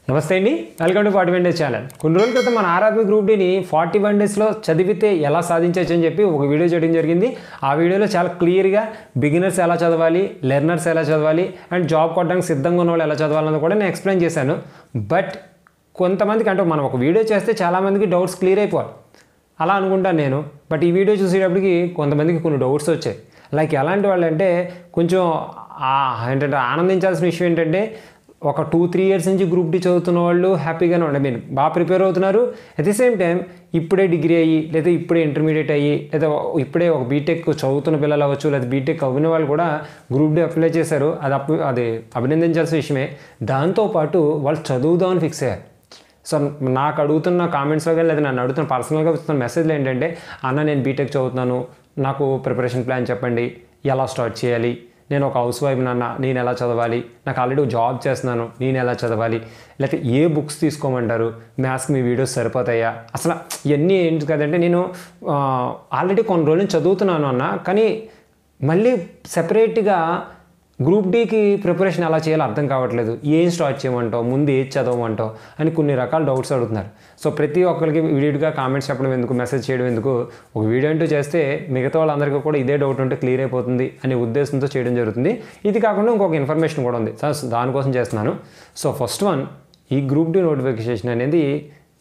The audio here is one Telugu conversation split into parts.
నమస్తే అండి, వెల్కమ్ టు 41 డేస్ ఛానల్. కొన్ని రోజుల క్రితం మన ఆర్ఆర్బీ గ్రూప్ డీని 41 డేస్లో చదివితే ఎలా సాధించవచ్చు అని చెప్పి ఒక వీడియో చేయడం జరిగింది. ఆ వీడియోలో చాలా క్లియర్గా బిగినర్స్ ఎలా చదవాలి, లెర్నర్స్ ఎలా చదవాలి అండ్ జాబ్ కొట్టడానికి సిద్ధంగా ఉన్న వాళ్ళు ఎలా చదవాలన్నది కూడా నేను ఎక్స్ప్లెయిన్ చేశాను. బట్ కొంతమందికి అంటే మనం ఒక వీడియో చేస్తే చాలామందికి డౌట్స్ క్లియర్ అయిపోవాలి అలా అనుకుంటాను నేను. బట్ ఈ వీడియో చూసేటప్పటికి కొంతమందికి కొన్ని డౌట్స్ వచ్చాయి. లైక్ ఎలాంటి వాళ్ళు అంటే కొంచెం ఏంటంటే ఆనందించాల్సిన విషయం ఏంటంటే ఒక 2-3 ఇయర్స్ నుంచి గ్రూప్ డి చదువుతున్న వాళ్ళు హ్యాపీగానే ఉండే బాగా ప్రిపేర్ అవుతున్నారు. అట్ ది సేమ్ టైం ఇప్పుడే డిగ్రీ అయ్యి లేదా ఇప్పుడే ఇంటర్మీడియట్ అయ్యి లేదా ఇప్పుడే ఒక బీటెక్ చదువుతున్న పిల్లలు అవ్వచ్చు లేదా బీటెక్ అవ్విన వాళ్ళు కూడా గ్రూప్ డి అప్లై చేశారు. అది అభినందించాల్సిన విషయమే. దాంతోపాటు వాళ్ళు చదువుదామని ఫిక్స్ అయ్యారు. సో నాకు అడుగుతున్న కామెంట్స్లో కానీ లేదా నన్ను అడుగుతున్న పర్సనల్గా వస్తున్న మెసేజ్లు ఏంటంటే, అన్న నేను బీటెక్ చదువుతున్నాను, నాకు ప్రిపరేషన్ ప్లాన్ చెప్పండి, ఎలా స్టార్ట్ చేయాలి, నేను ఒక హౌస్ వైఫ్ నాన్న, నేను ఎలా చదవాలి, నాకు ఆల్రెడీ జాబ్ చేస్తున్నాను, నేను ఎలా చదవాలి, లేకపోతే ఏ బుక్స్ తీసుకోమంటారు, మ్యాథ్స్కి మీ వీడియోస్ సరిపోతాయా, అసలు ఇవన్నీ ఏంటి కదంటే నేను ఆల్రెడీ కొన్ని రోజులు చదువుతున్నాను అన్న, కానీ మళ్ళీ సెపరేట్గా గ్రూప్ డీకి ప్రిపరేషన్ ఎలా చేయాలో అర్థం కావట్లేదు, ఏం స్టార్ట్ చేయమంటావు, ముందు ఏది చదవమంటావు అని కొన్ని రకాల డౌట్స్ అడుగుతున్నారు. సో ప్రతి ఒక్కరికి వీడియోగా కామెంట్స్ చెప్పడం ఎందుకు, మెసేజ్ చేయడం ఎందుకు, ఒక వీడియో అంటూ చేస్తే మిగతా వాళ్ళందరికీ కూడా ఇదే డౌట్ ఉంటే క్లియర్ అయిపోతుంది అనే ఉద్దేశంతో చేయడం జరుగుతుంది. ఇది కాకుండా ఇంకొక ఇన్ఫర్మేషన్ కూడా ఉంది, దానికోసం చేస్తున్నాను. సో ఫస్ట్ వన్, ఈ గ్రూప్ డి నోటిఫికేషన్ అనేది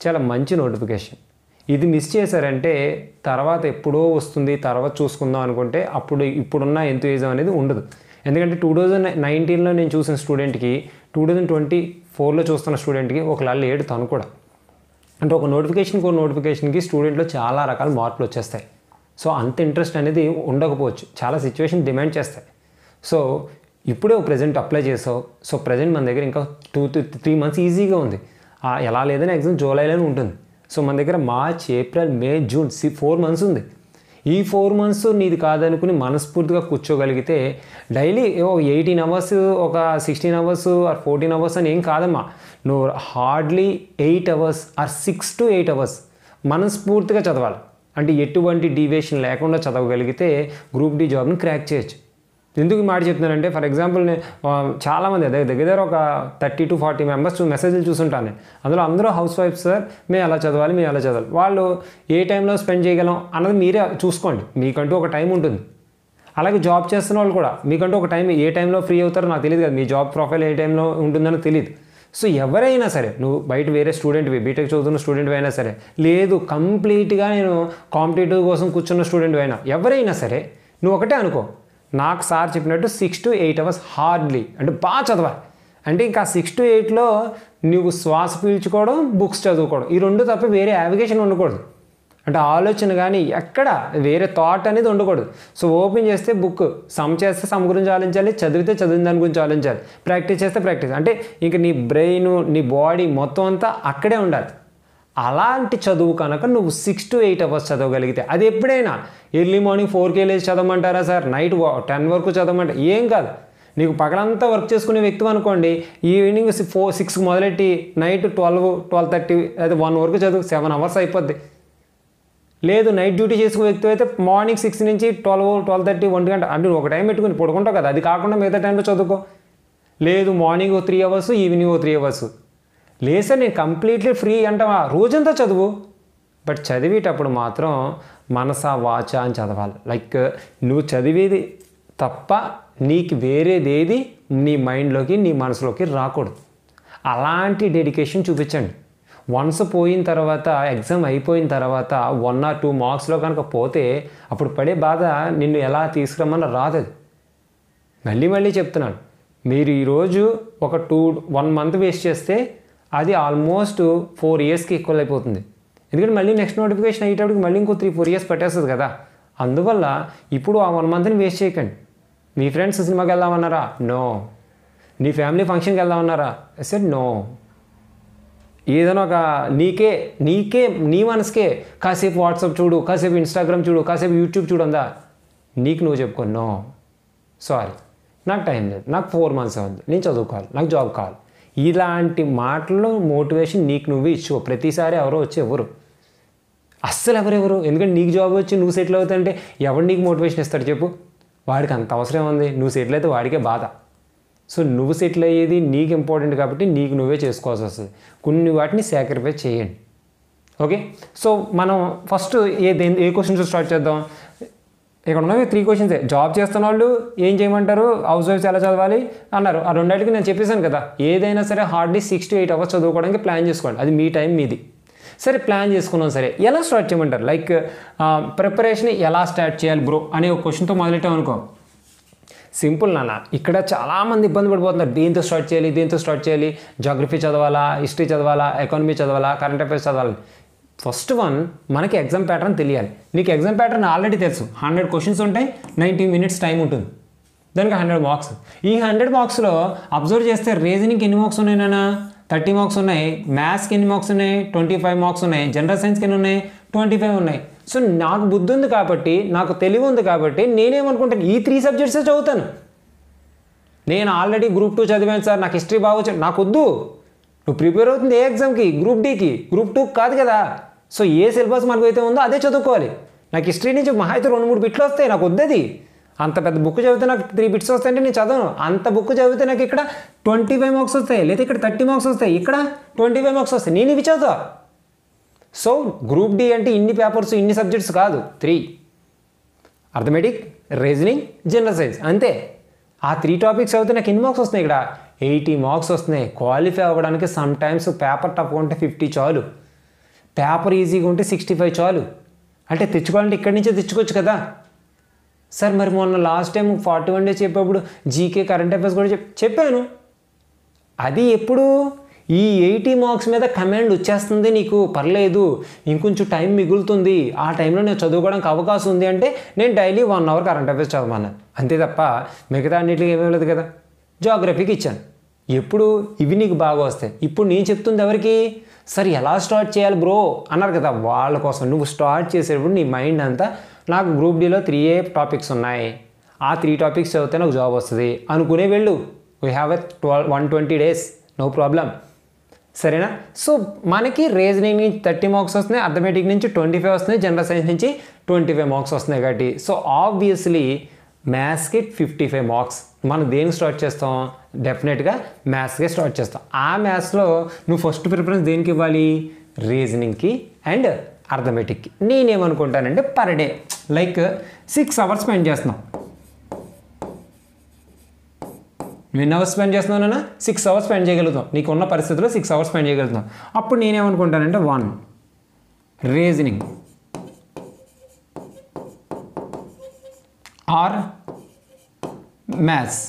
చాలా మంచి నోటిఫికేషన్. ఇది మిస్ చేశారంటే తర్వాత ఎప్పుడో వస్తుంది, తర్వాత చూసుకుందాం అనుకుంటే అప్పుడు ఇప్పుడున్న ఎంతూజిజం అనేది ఉండదు. ఎందుకంటే 2019లో నేను చూసిన స్టూడెంట్కి 2024లో చూస్తున్న స్టూడెంట్కి ఒకలాగా లేడు తను కూడా. అంటే ఒక నోటిఫికేషన్కి స్టూడెంట్లో చాలా రకాల మార్పులు వచ్చేస్తాయి. సో అంత ఇంట్రెస్ట్ అనేది ఉండకపోవచ్చు, చాలా సిచ్యువేషన్ డిమాండ్ చేస్తాయి. సో ఇప్పుడే ప్రజెంట్ అప్లై చేసావు, సో ప్రజెంట్ మన దగ్గర ఇంకా 2-3 మంత్స్ ఈజీగా ఉంది. ఎలా లేదని ఎగ్జామ్ జూలైలోనే ఉంటుంది. సో మన దగ్గర మార్చ్, ఏప్రిల్, మే, జూన్ 4 మంత్స్ ఉంది. ఈ 4 మంత్స్ నీది కాదనుకుని మనస్ఫూర్తిగా కూర్చోగలిగితే డైలీ 18 అవర్స్, ఒక 16 అవర్స్ ఆర్ 14 అవర్స్ అని ఏం కాదమ్మా. నువ్వు hardly 8 hours are 6 to 8 hours మనస్ఫూర్తిగా చదవాలి. అంటే ఎటువంటి డీవియేషన్ లేకుండా చదవగలిగితే గ్రూప్ డి జాబ్ని క్రాక్ చేయొచ్చు. ఎందుకు మాట చెప్తున్నానంటే, ఫర్ ఎగ్జాంపుల్ నేను చాలామంది దగ్గర ఒక 30 to 40 మెంబర్స్ మెసేజ్లు చూసుంటాను. అందులో అందరూ హౌస్ వైఫ్ సార్, మేము ఎలా చదవాలి, వాళ్ళు ఏ టైంలో స్పెండ్ చేయగలం అన్నది మీరే చూసుకోండి. మీకంటూ ఒక టైం ఉంటుంది. అలాగే జాబ్ చేస్తున్న వాళ్ళు కూడా మీకంటూ ఒక టైం, ఏ టైంలో ఫ్రీ అవుతారో నాకు తెలియదు కదా, మీ జాబ్ ప్రొఫైల్ ఏ టైంలో ఉంటుందని తెలియదు. సో ఎవరైనా సరే, నువ్వు బయట వేరే స్టూడెంట్వి, బీటెక్ చదువుతున్న స్టూడెంట్ అయినా సరే, లేదు కంప్లీట్గా నేను కాంపిటేటివ్ కోసం కూర్చున్న స్టూడెంట్ అయినా, ఎవరైనా సరే నువ్వు ఒకటే అనుకో, నాకు సార్ చెప్పినట్టు 6 to 8 అవర్స్ హార్డ్లీ, అంటే బాగా చదవాలి. అంటే ఇంకా 6 to 8లో నువ్వు శ్వాస పీల్చుకోవడం, బుక్స్ చదువుకోవడం, ఈ రెండు తప్ప వేరే యావిగేషన్ ఉండకూడదు. అంటే ఆలోచన కానీ ఎక్కడ వేరే థాట్ అనేది ఉండకూడదు. సో ఓపెన్ చేస్తే బుక్, సమ్ చేస్తే సమ్ గురించి ఆలోచించాలి, చదివితే చదివిన దాని గురించి ఆలోచించాలి, ప్రాక్టీస్ చేస్తే ప్రాక్టీస్, అంటే ఇంక నీ బ్రెయిన్, నీ బాడీ మొత్తం అంతా అక్కడే ఉండాలి. అలాంటి చదువు కనుక నువ్వు 6 to 8 అవర్స్ చదవగలిగితే, అది ఎప్పుడైనా ఎర్లీ మార్నింగ్ 4కి వెళ్ళేసి చదవమంటారా సార్, నైట్ 10 వరకు చదవమంటారు, ఏం కాదు. నీకు పగలంతా వర్క్ చేసుకునే వ్యక్తి అనుకోండి, ఈవినింగ్ 6కి మొదలెట్టి నైట్ 12-12:30 లేదా 1 వరకు చదువు, 7 అవర్స్ అయిపోద్ది. లేదు నైట్ డ్యూటీ చేసుకునే వ్యక్తి అయితే మార్నింగ్ 6 నుంచి 12-12:30 1 గంట, అంటే ఒక టైం పెట్టుకుని పడుకుంటావు కదా, అది కాకుండా మిగతా టైంలో చదువుకో. లేదు మార్నింగ్ 3 అవర్స్, ఈవినింగ్ 3 అవర్స్. లేదు సార్ నేను కంప్లీట్లీ ఫ్రీ అంటావా, రోజంతా చదువు. బట్ చదివేటప్పుడు మాత్రం మనసా వాచ అని చదవాలి. లైక్ నువ్వు చదివేది తప్ప నీకు వేరేదేది నీ మైండ్లోకి, నీ మనసులోకి రాకూడదు. అలాంటి డెడికేషన్ చూపించండి. వన్స్ పోయిన తర్వాత, ఎగ్జామ్ అయిపోయిన తర్వాత 1 or 2 మార్క్స్లో కనుక పోతే అప్పుడు పడే బాధ నిన్ను ఎలా తీసుకురమ్మని రాదు. మళ్ళీ చెప్తున్నాను, మీరు ఈరోజు ఒక 1 మంత్ వేస్ట్ చేస్తే అది ఆల్మోస్ట్ 4 ఇయర్స్కి ఈక్వల్ అయిపోతుంది. ఎందుకంటే మళ్ళీ నెక్స్ట్ నోటిఫికేషన్ అయ్యేటప్పటికి మళ్ళీ ఇంకో 3-4 ఇయర్స్ పట్టేస్తుంది కదా. అందువల్ల ఇప్పుడు ఆ 1 మంత్ని వేస్ట్ చేయకండి. మీ ఫ్రెండ్స్ సినిమాకి వెళ్దామన్నారా, నో. నీ ఫ్యామిలీ ఫంక్షన్కి వెళ్దామన్నారా, సెడ్ నో. ఏదైనా ఒక నీకే నీ మనసుకే కాసేపు వాట్సాప్ చూడు, కాసేపు ఇన్స్టాగ్రామ్ చూడు, కాసేపు యూట్యూబ్ చూడందా, నీకు నువ్వు చెప్పుకో, నో సారీ నాకు టైం లేదు, నాకు 4 మంత్స్ అవుతుంది, నేను చదువుకోవాలి, నాకు జాబ్ కావాలి. ఇలాంటి మాటల్లో మోటివేషన్ నీకు నువ్వే ఇచ్చు. ప్రతిసారి ఎవరో వచ్చి ఎవరు అస్సలు ఎవరెవరు, ఎందుకంటే నీకు జాబ్ వచ్చి నువ్వు సెటిల్ అవుతుంటే ఎవరు నీకు మోటివేషన్ ఇస్తాడు చెప్పు. వాడికి అంత అవసరం ఉంది, నువ్వు సెటిల్ అయితే వాడికే బాధ. సో నువ్వు సెటిల్ అయ్యేది నీకు ఇంపార్టెంట్ కాబట్టి నీకు నువ్వే చేసుకోవాల్సి వస్తుంది. కొన్ని వాటిని సాక్రిఫైస్ చేయండి. ఓకే, సో మనం ఫస్ట్ ఏ క్వశ్చన్స్ స్టార్ట్ చేద్దాం. ఇక్కడ ఉన్నవి 3 క్వశ్చన్సే. జాబ్ చేస్తున్న వాళ్ళు ఏం చేయమంటారు, హౌస్ వైఫ్స్ ఎలా చదవాలి అన్నారు. ఆ రెండింటికి నేను చెప్పేశాను కదా, ఏదైనా సరే హార్డ్లీ 6 to 8 hours చదువుకోవడానికి ప్లాన్ చేసుకోండి. అది మీ టైం మీది. సరే ప్లాన్ చేసుకున్నాం, సరే ఎలా స్టార్ట్ చేయమంటారు, లైక్ ప్రిపరేషన్ ఎలా స్టార్ట్ చేయాలి బ్రో అనే ఒక క్వశ్చన్తో మొదలెట్టాం అనుకో. సింపుల్ నాన్న, ఇక్కడ చాలామంది ఇబ్బంది పడిపోతున్నారు. దేంతో స్టార్ట్ చేయాలి, జాగ్రఫీ చదవాలా, హిస్టరీ చదవాలా, ఎకానమీ చదవాలా, కరెంట్ అఫైర్స్ చదవాలి. ఫస్ట్ వన్, మనకి ఎగ్జామ్ ప్యాటర్న్ తెలియాలి. నీకు ఎగ్జామ్ ప్యాటర్న్ ఆల్రెడీ తెలుసు. 100 క్వశ్చన్స్ ఉంటాయి, 90 minutes టైం ఉంటుంది, దానికి 100 marks. ఈ 100 marksలో అబ్జర్వ్ చేస్తే రీజనింగ్కి ఎన్ని మార్క్స్ ఉన్నాయి నాన్న, 30 marks ఉన్నాయి. మ్యాథ్స్కి ఎన్ని మార్క్స్ ఉన్నాయి, 25 marks ఉన్నాయి. జనరల్ సైన్స్కి ఎన్ని ఉన్నాయి, 25 ఉన్నాయి. సో నాకు బుద్ధి ఉంది కాబట్టి, నాకు తెలివి ఉంది కాబట్టి నేనేమనుకుంటాను, ఈ 3 subjects చదువుతాను. నేను ఆల్రెడీ Group 2 చదివాను సార్, నాకు హిస్టరీ బాగా నాకు వద్దు. నువ్వు ప్రిపేర్ అవుతుంది ఏ ఎగ్జామ్కి, Group Dకి, Group 2 కాదు కదా. సో ఏ సిలబస్ మనకు అయితే ఉందో అదే చదువుకోవాలి. నాకు హిస్టరీ నుంచి మహా అయితే 2-3 బిట్లు వస్తాయి, నాకు వద్దది. అంత పెద్ద బుక్ చదివితే నాకు 3 bits వస్తాయంటే నేను చదవను. అంత బుక్ చదివితే నాకు ఇక్కడ 25 marks వస్తాయి, లేదా ఇక్కడ 30 marks వస్తాయి, ఇక్కడ 25 marks వస్తాయి. నేను ఇవి చదువుతా. సో Group D అంటే ఇన్ని పేపర్స్, ఇన్ని సబ్జెక్ట్స్ కాదు, 3: అర్థమెటిక్, రీజనింగ్, జనరల్ సైన్స్, అంతే. ఆ 3 topics చదివితే నాకు ఎన్ని మార్క్స్ వస్తున్నాయి, ఇక్కడ 80 marks వస్తున్నాయి. క్వాలిఫై అవ్వడానికి సమ్ టైమ్స్ పేపర్ టఫ్గా ఉంటే 50 చాలు, పేపర్ ఈజీగా ఉంటే 65 చాలు. అంటే తెచ్చుకోవాలంటే ఇక్కడి నుంచే తెచ్చుకోవచ్చు కదా సార్. మరి మొన్న లాస్ట్ టైం 41 days చెప్పేప్పుడు జీకే, కరెంట్ అఫైర్స్ కూడా చెప్పాను. అది ఎప్పుడు, ఈ 80 marks మీద కమాండ్ వచ్చేస్తుంది నీకు, పర్లేదు ఇంకొంచెం టైం మిగులుతుంది, ఆ టైంలో నేను చదువుకోవడానికి అవకాశం ఉంది అంటే నేను డైలీ 1 hour కరెంట్ అఫైర్స్ చదవమన్నాను, అంతే తప్ప మిగతా అన్నిటికీ ఏమీ లేదు కదా. జాగ్రఫీకి ఇచ్చాను. ఎప్పుడు ఇవి నీకు బాగా వస్తాయి. ఇప్పుడు నేను చెప్తుంది ఎవరికి, సార్ ఎలా స్టార్ట్ చేయాలి బ్రో అన్నారు కదా, వాళ్ళ కోసం. నువ్వు స్టార్ట్ చేసేటప్పుడు నీ మైండ్ అంతా నాకు Group Dలో 3 topics ఉన్నాయి, ఆ 3 topics చదివితే నాకు జాబ్ వస్తుంది అనుకునే వెళ్ళు. We have 120 days, no problem, సరేనా. సో మనకి రీజనింగ్ నుంచి 30 marks వస్తున్నాయి, అర్థమెటిక్ నుంచి 25 వస్తున్నాయి, జనరల్ సైన్స్ నుంచి 25 marks వస్తున్నాయి కాబట్టి సో ఆబ్వియస్లీ మ్యాథ్స్కి 55 marks. మనం దేనికి స్టార్ట్ చేస్తాం, డెఫినెట్గా మ్యాథ్స్కే స్టార్ట్ చేస్తాం. ఆ మ్యాథ్స్లో నువ్వు ఫస్ట్ ప్రిఫరెన్స్ దేనికి ఇవ్వాలి, రీజనింగ్కి అండ్ అర్థమెటిక్కి. నేనేమనుకుంటానంటే per day like 6 hours spend చేస్తున్నాం. ఎన్ని అవర్స్ స్పెండ్ చేస్తున్నానన్నా, 6 hours స్పెండ్ చేయగలుగుతాం. నీకున్న పరిస్థితుల్లో 6 hours స్పెండ్ చేయగలుగుతాం. అప్పుడు నేనేమనుకుంటానంటే 1 రీజనింగ్ ఆర్ మ్యాథ్స్,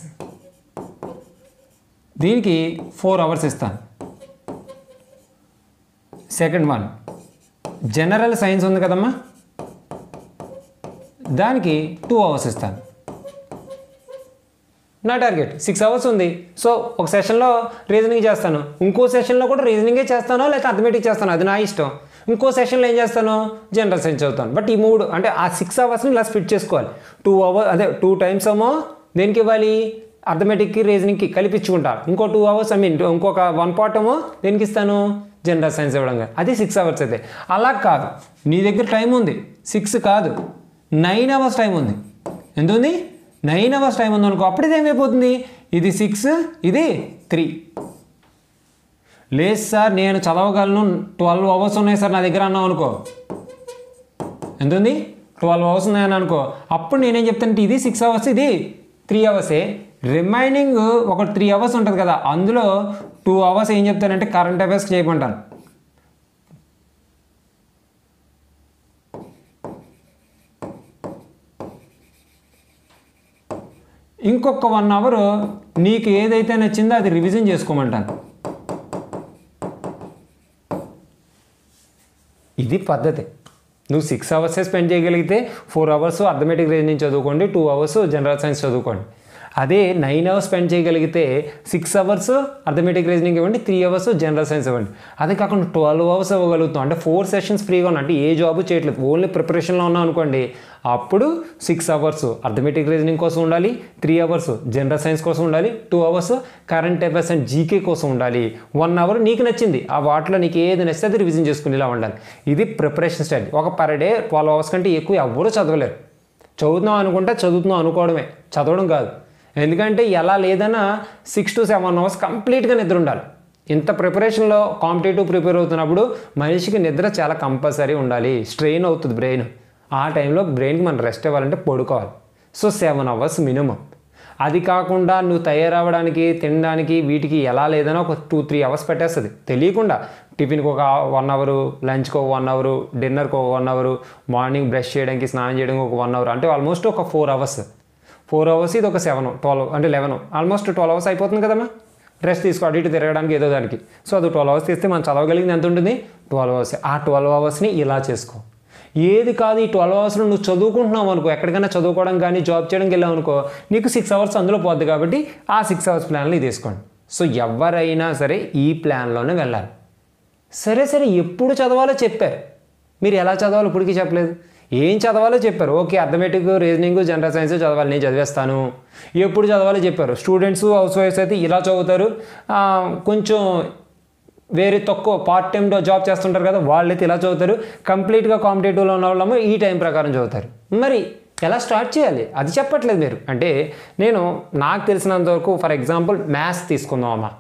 దీనికి 4 hours ఇస్తాను. సెకండ్ వన్ జనరల్ సైన్స్ ఉంది కదమ్మా, దానికి 2 hours ఇస్తాను. నా టార్గెట్ 6 hours ఉంది. సో ఒక సెషన్లో రీజనింగ్ చేస్తాను, ఇంకో సెషన్లో కూడా రీజనింగే చేస్తాను, లేకపోతే అర్థమెటిక్ చేస్తాను, అది నా ఇష్టం. ఇంకో సెషన్లో ఏం చేస్తాను, జనరల్ సైన్స్ చదువుతాను. బట్ ఈ 3 అంటే ఆ 6 hours ఇలా స్ప్లిట్ చేసుకోవాలి. 2 hours అదే 2 times ఏమో దేనికి ఇవ్వాలి, అర్థమెటిక్కి రీజనింగ్కి కలిపించుకుంటా. ఇంకో 2 hours ఇంకొక 1 part ఏమో దేనికి ఇస్తాను, జనరల్ సైన్స్ ఇవ్వడం. అది 6 hours అయితే. అలా కాదు, నీ దగ్గర టైం ఉంది, 6 కాదు 9 hours టైం ఉంది. ఎంత ఉంది, 9 hours టైం ఉంది అనుకో. అప్పుడు ఇది ఏమైపోతుంది, ఇది 6, ఇది 3. లేదు సార్ నేను చదవగలను, 12 hours ఉన్నాయి సార్ నా దగ్గర అన్నావు అనుకో. ఎంత ఉంది, 12 hours ఉన్నాయని అనుకో. అప్పుడు నేనేం చెప్తానంటే ఇది 6 hours, ఇది 3 hours. రిమైనింగ్ ఒక 3 hours ఉంటుంది కదా, అందులో 2 hours ఏం చెప్తానంటే కరెంట్ అఫైర్స్కి చేయమంటాను. ఇంకొక 1 hour నీకు ఏదైతే నచ్చిందో అది రివిజన్ చేసుకోమంటాను. ఇది పద్ధతి. నువ్వు 6 hours స్పెండ్ చేయగలిగితే 4 hours అర్థమెటిక్ రీజనింగ్ చదువుకోండి, 2 hours జనరల్ సైన్స్ చదువుకోండి. అదే 9 hours స్పెండ్ చేయగలిగితే 6 hours అర్థమెటిక్ రీజనింగ్ ఇవ్వండి, 3 hours జనరల్ సైన్స్ ఇవ్వండి. అదే కాకుండా 12 hours ఇవ్వగలుగుతాం అంటే 4 sessions ఫ్రీగా ఉన్నా, అంటే ఏ జాబ్ చేయట్లేదు, ఓన్లీ ప్రిపరేషన్లో ఉన్నాం అనుకోండి. అప్పుడు 6 hours అర్థమెటిక్ రీజనింగ్ కోసం ఉండాలి, 3 hours జనరల్ సైన్స్ కోసం ఉండాలి, 2 hours current affairs and GK కోసం ఉండాలి. 1 hour నీకు నచ్చింది, ఆ వాటిలో నీకు ఏది నచ్చితే అది రివిజన్ చేసుకుని ఇలా ఉండాలి. ఇది ప్రిపరేషన్ స్టైల్. ఒక పర్ డే 12 hours కంటే ఎక్కువ ఎవరు చదవలేరు. చదువుతున్నాం అనుకుంటే చదువుతున్నాం అనుకోవడమే, చదవడం కాదు. ఎందుకంటే ఎలా లేదన్నా 6 to 7 అవర్స్ కంప్లీట్గా నిద్ర ఉండాలి. ఇంత ప్రిపరేషన్లో కాంపిటేటివ్ ప్రిపేర్ అవుతున్నప్పుడు మనిషికి నిద్ర చాలా కంపల్సరీ ఉండాలి. స్ట్రెయిన్ అవుతుంది బ్రెయిన్. ఆ టైంలో బ్రెయిన్కి మనం రెస్ట్ ఇవ్వాలంటే పడుకోవాలి. So 7 hours minimum. అది కాకుండా నువ్వు తయారవ్వడానికి, తినడానికి, వీటికి ఎలా లేదన్నా ఒక 2-3 అవర్స్ పెట్టేస్తుంది తెలియకుండా. టిఫిన్కి ఒక 1 అవరు, లంచ్కి ఒక 1 అవరు, డిన్నర్కి ఒక 1 అవరు, మార్నింగ్ బ్రష్ చేయడానికి, స్నానం చేయడానికి ఒక 1 అవర్, అంటే ఆల్మోస్ట్ ఒక 4 అవర్స్. 4 అవర్స్ ఇది ఒక 7, 12 అంటే 11, ఆల్మోస్ట్ 12 అవర్స్ అయిపోతుంది కదమ్మా. రెస్ట్ తీసుకో, అటు ఇటు తిరగడానికి ఏదో దానికి. సో అది 12 అవర్స్ తీస్తే మనం చదవగలిగింది ఎంత ఉంటుంది? 12 అవర్స్. ఆ 12 అవర్స్ని ఇలా చేసుకో. ఏది కాదు ఈ 12 అవర్స్లో నువ్వు చదువుకుంటున్నావు అనుకో, ఎక్కడికైనా చదువుకోవడం కానీ జాబ్ చేయడానికి వెళ్ళావు అనుకో, నీకు 6 అవర్స్ అందులో పోద్ది. కాబట్టి ఆ 6 అవర్స్ ప్లాన్లు తీసుకోండి. సో ఎవరైనా సరే ఈ ప్లాన్లోనే వెళ్ళాలి. సరే ఎప్పుడు చదవాలో చెప్పారు, మీరు ఎలా చదవాలో ఇప్పటికీ చెప్పలేదు. ఏం చదవాలో చెప్పారు. Okay, arithmetic, reasoning, general science చదవాలి, నేను చదివేస్తాను. ఎప్పుడు చదవాలో చెప్పారు. స్టూడెంట్స్, హౌస్ వైఫ్స్ అయితే ఇలా చదువుతారు. కొంచెం వేరే తక్కువ పార్ట్ టైం జాబ్ చేస్తుంటారు కదా, వాళ్ళైతే ఇలా చదువుతారు. కంప్లీట్గా కాంపిటేటివ్లో ఉన్న వాళ్ళము ఈ టైం ప్రకారం చదువుతారు. మరి ఎలా స్టార్ట్ చేయాలి అది చెప్పట్లేదు మీరు. అంటే నేను నాకు తెలిసినంతవరకు ఫర్ ఎగ్జాంపుల్ మ్యాథ్స్ తీసుకుందాం అమ్మా.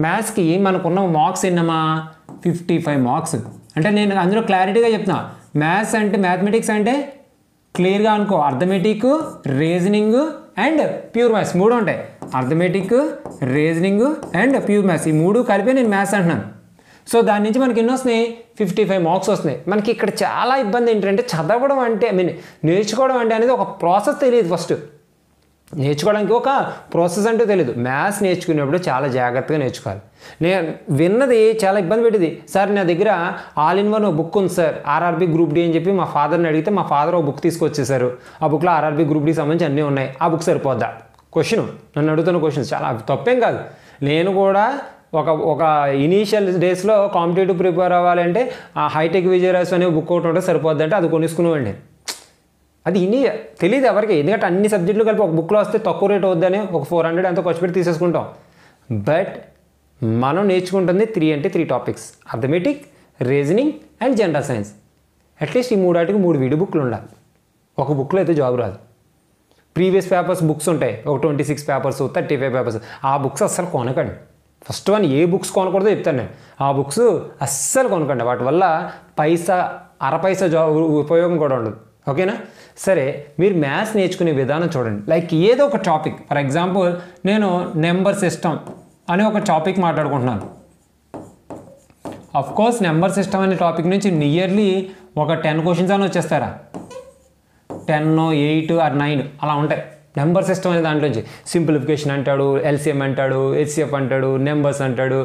మ్యాథ్స్కి మనకున్న మార్క్స్ ఎన్నమ్మా? 55 మార్క్స్. అంటే నేను అందులో క్లారిటీగా చెప్తున్నా, మ్యాథ్స్ అంటే మ్యాథమెటిక్స్ అంటే క్లియర్గా అనుకో, arithmetic, reasoning and pure maths 3 ఉంటాయి. Arithmetic, reasoning and pure maths, ఈ 3 కలిపి నేను మ్యాథ్స్ అంటున్నాను. సో దాని నుంచి మనకి ఎన్ని వస్తున్నాయి? 55 మార్క్స్ వస్తున్నాయి. మనకి ఇక్కడ చాలా ఇబ్బంది ఏంటంటే చదవడం అంటే నేర్చుకోవడం అంటే అనేది ఒక ప్రాసెస్ తెలియదు. ఫస్ట్ నేర్చుకోవడానికి ఒక ప్రాసెస్ అంటూ తెలియదు. మ్యాథ్స్ నేర్చుకునేప్పుడు చాలా జాగ్రత్తగా నేర్చుకోవాలి. నేను విన్నది చాలా ఇబ్బంది పెట్టింది. సార్ నా దగ్గర ఆల్ ఇన్ వన్ బుక్ ఉంది సార్, ఆర్ఆర్బీ గ్రూప్ డి అని చెప్పి మా ఫాదర్ని అడిగితే మా ఫాదర్ ఒక బుక్ తీసుకొచ్చేసారు. ఆ బుక్లో ఆర్ఆర్బీ గ్రూప్ డి సంబంధించి అన్నీ ఉన్నాయి. ఆ బుక్ సరిపోద్దా? క్వశ్చన్ నన్ను అడుగుతున్న క్వశ్చన్ చాలా తప్పేం కాదు. నేను కూడా ఒక ఇనీషియల్ డేస్లో కాంపిటేటివ్ ప్రిపేర్ అవ్వాలంటే ఆ హైటెక్ విజయరాజు అనే బుక్ ఒకటి ఉంటే సరిపోద్దంటే అది కొనుక్కునేవాడిని. అది తెలియదు ఎవరికి, ఎందుకంటే అన్ని సబ్జెక్టులు కలిపి ఒక బుక్లో వస్తే తక్కువ రేట్ అవుద్దని ఒక 400 ఎంతో ఖర్చు పెట్టి తీసేసుకుంటాం. బట్ మనం నేర్చుకుంటుంది 3 అంటే 3 topics: arithmetic, reasoning and general science. At least ఈ 3 వీడియో బుక్లు ఉండాలి. ఒక బుక్లో అయితే జాబ్ రాదు. ప్రీవియస్ పేపర్స్ బుక్స్ ఉంటాయి, ఒక 26 పేపర్స్, 35 పేపర్స్. ఆ బుక్స్ అస్సలు కొనకండి. ఫస్ట్ వన్ ఏ బుక్స్ కొనకూడదో చెప్తాను నేను. ఆ బుక్స్ అస్సలు కొనకండి. వాటి వల్ల అర పైసా జాబ్ ఉపయోగం కూడా ఉండదు. ఓకేనా? సరే, మీరు మ్యాథ్స్ నేర్చుకునే విధానం చూడండి. లైక్ ఏదో ఒక టాపిక్, ఫర్ ఎగ్జాంపుల్ నేను నెంబర్ సిస్టమ్ అనే ఒక టాపిక్ మాట్లాడుకుంటున్నాను. కోర్స్ నెంబర్ సిస్టమ్ అనే టాపిక్ నుంచి నియర్లీ ఒక 10 క్వశ్చన్స్ అని వచ్చేస్తారా? 10, 8 or 9 అలా ఉంటాయి. నెంబర్ సిస్టమ్ అనే దాంట్లోంచి సింప్లిఫికేషన్ అంటాడు, ఎల్సిఎం అంటాడు, హెచ్సిఎఫ్ అంటాడు, నెంబర్స్ అంటాడు,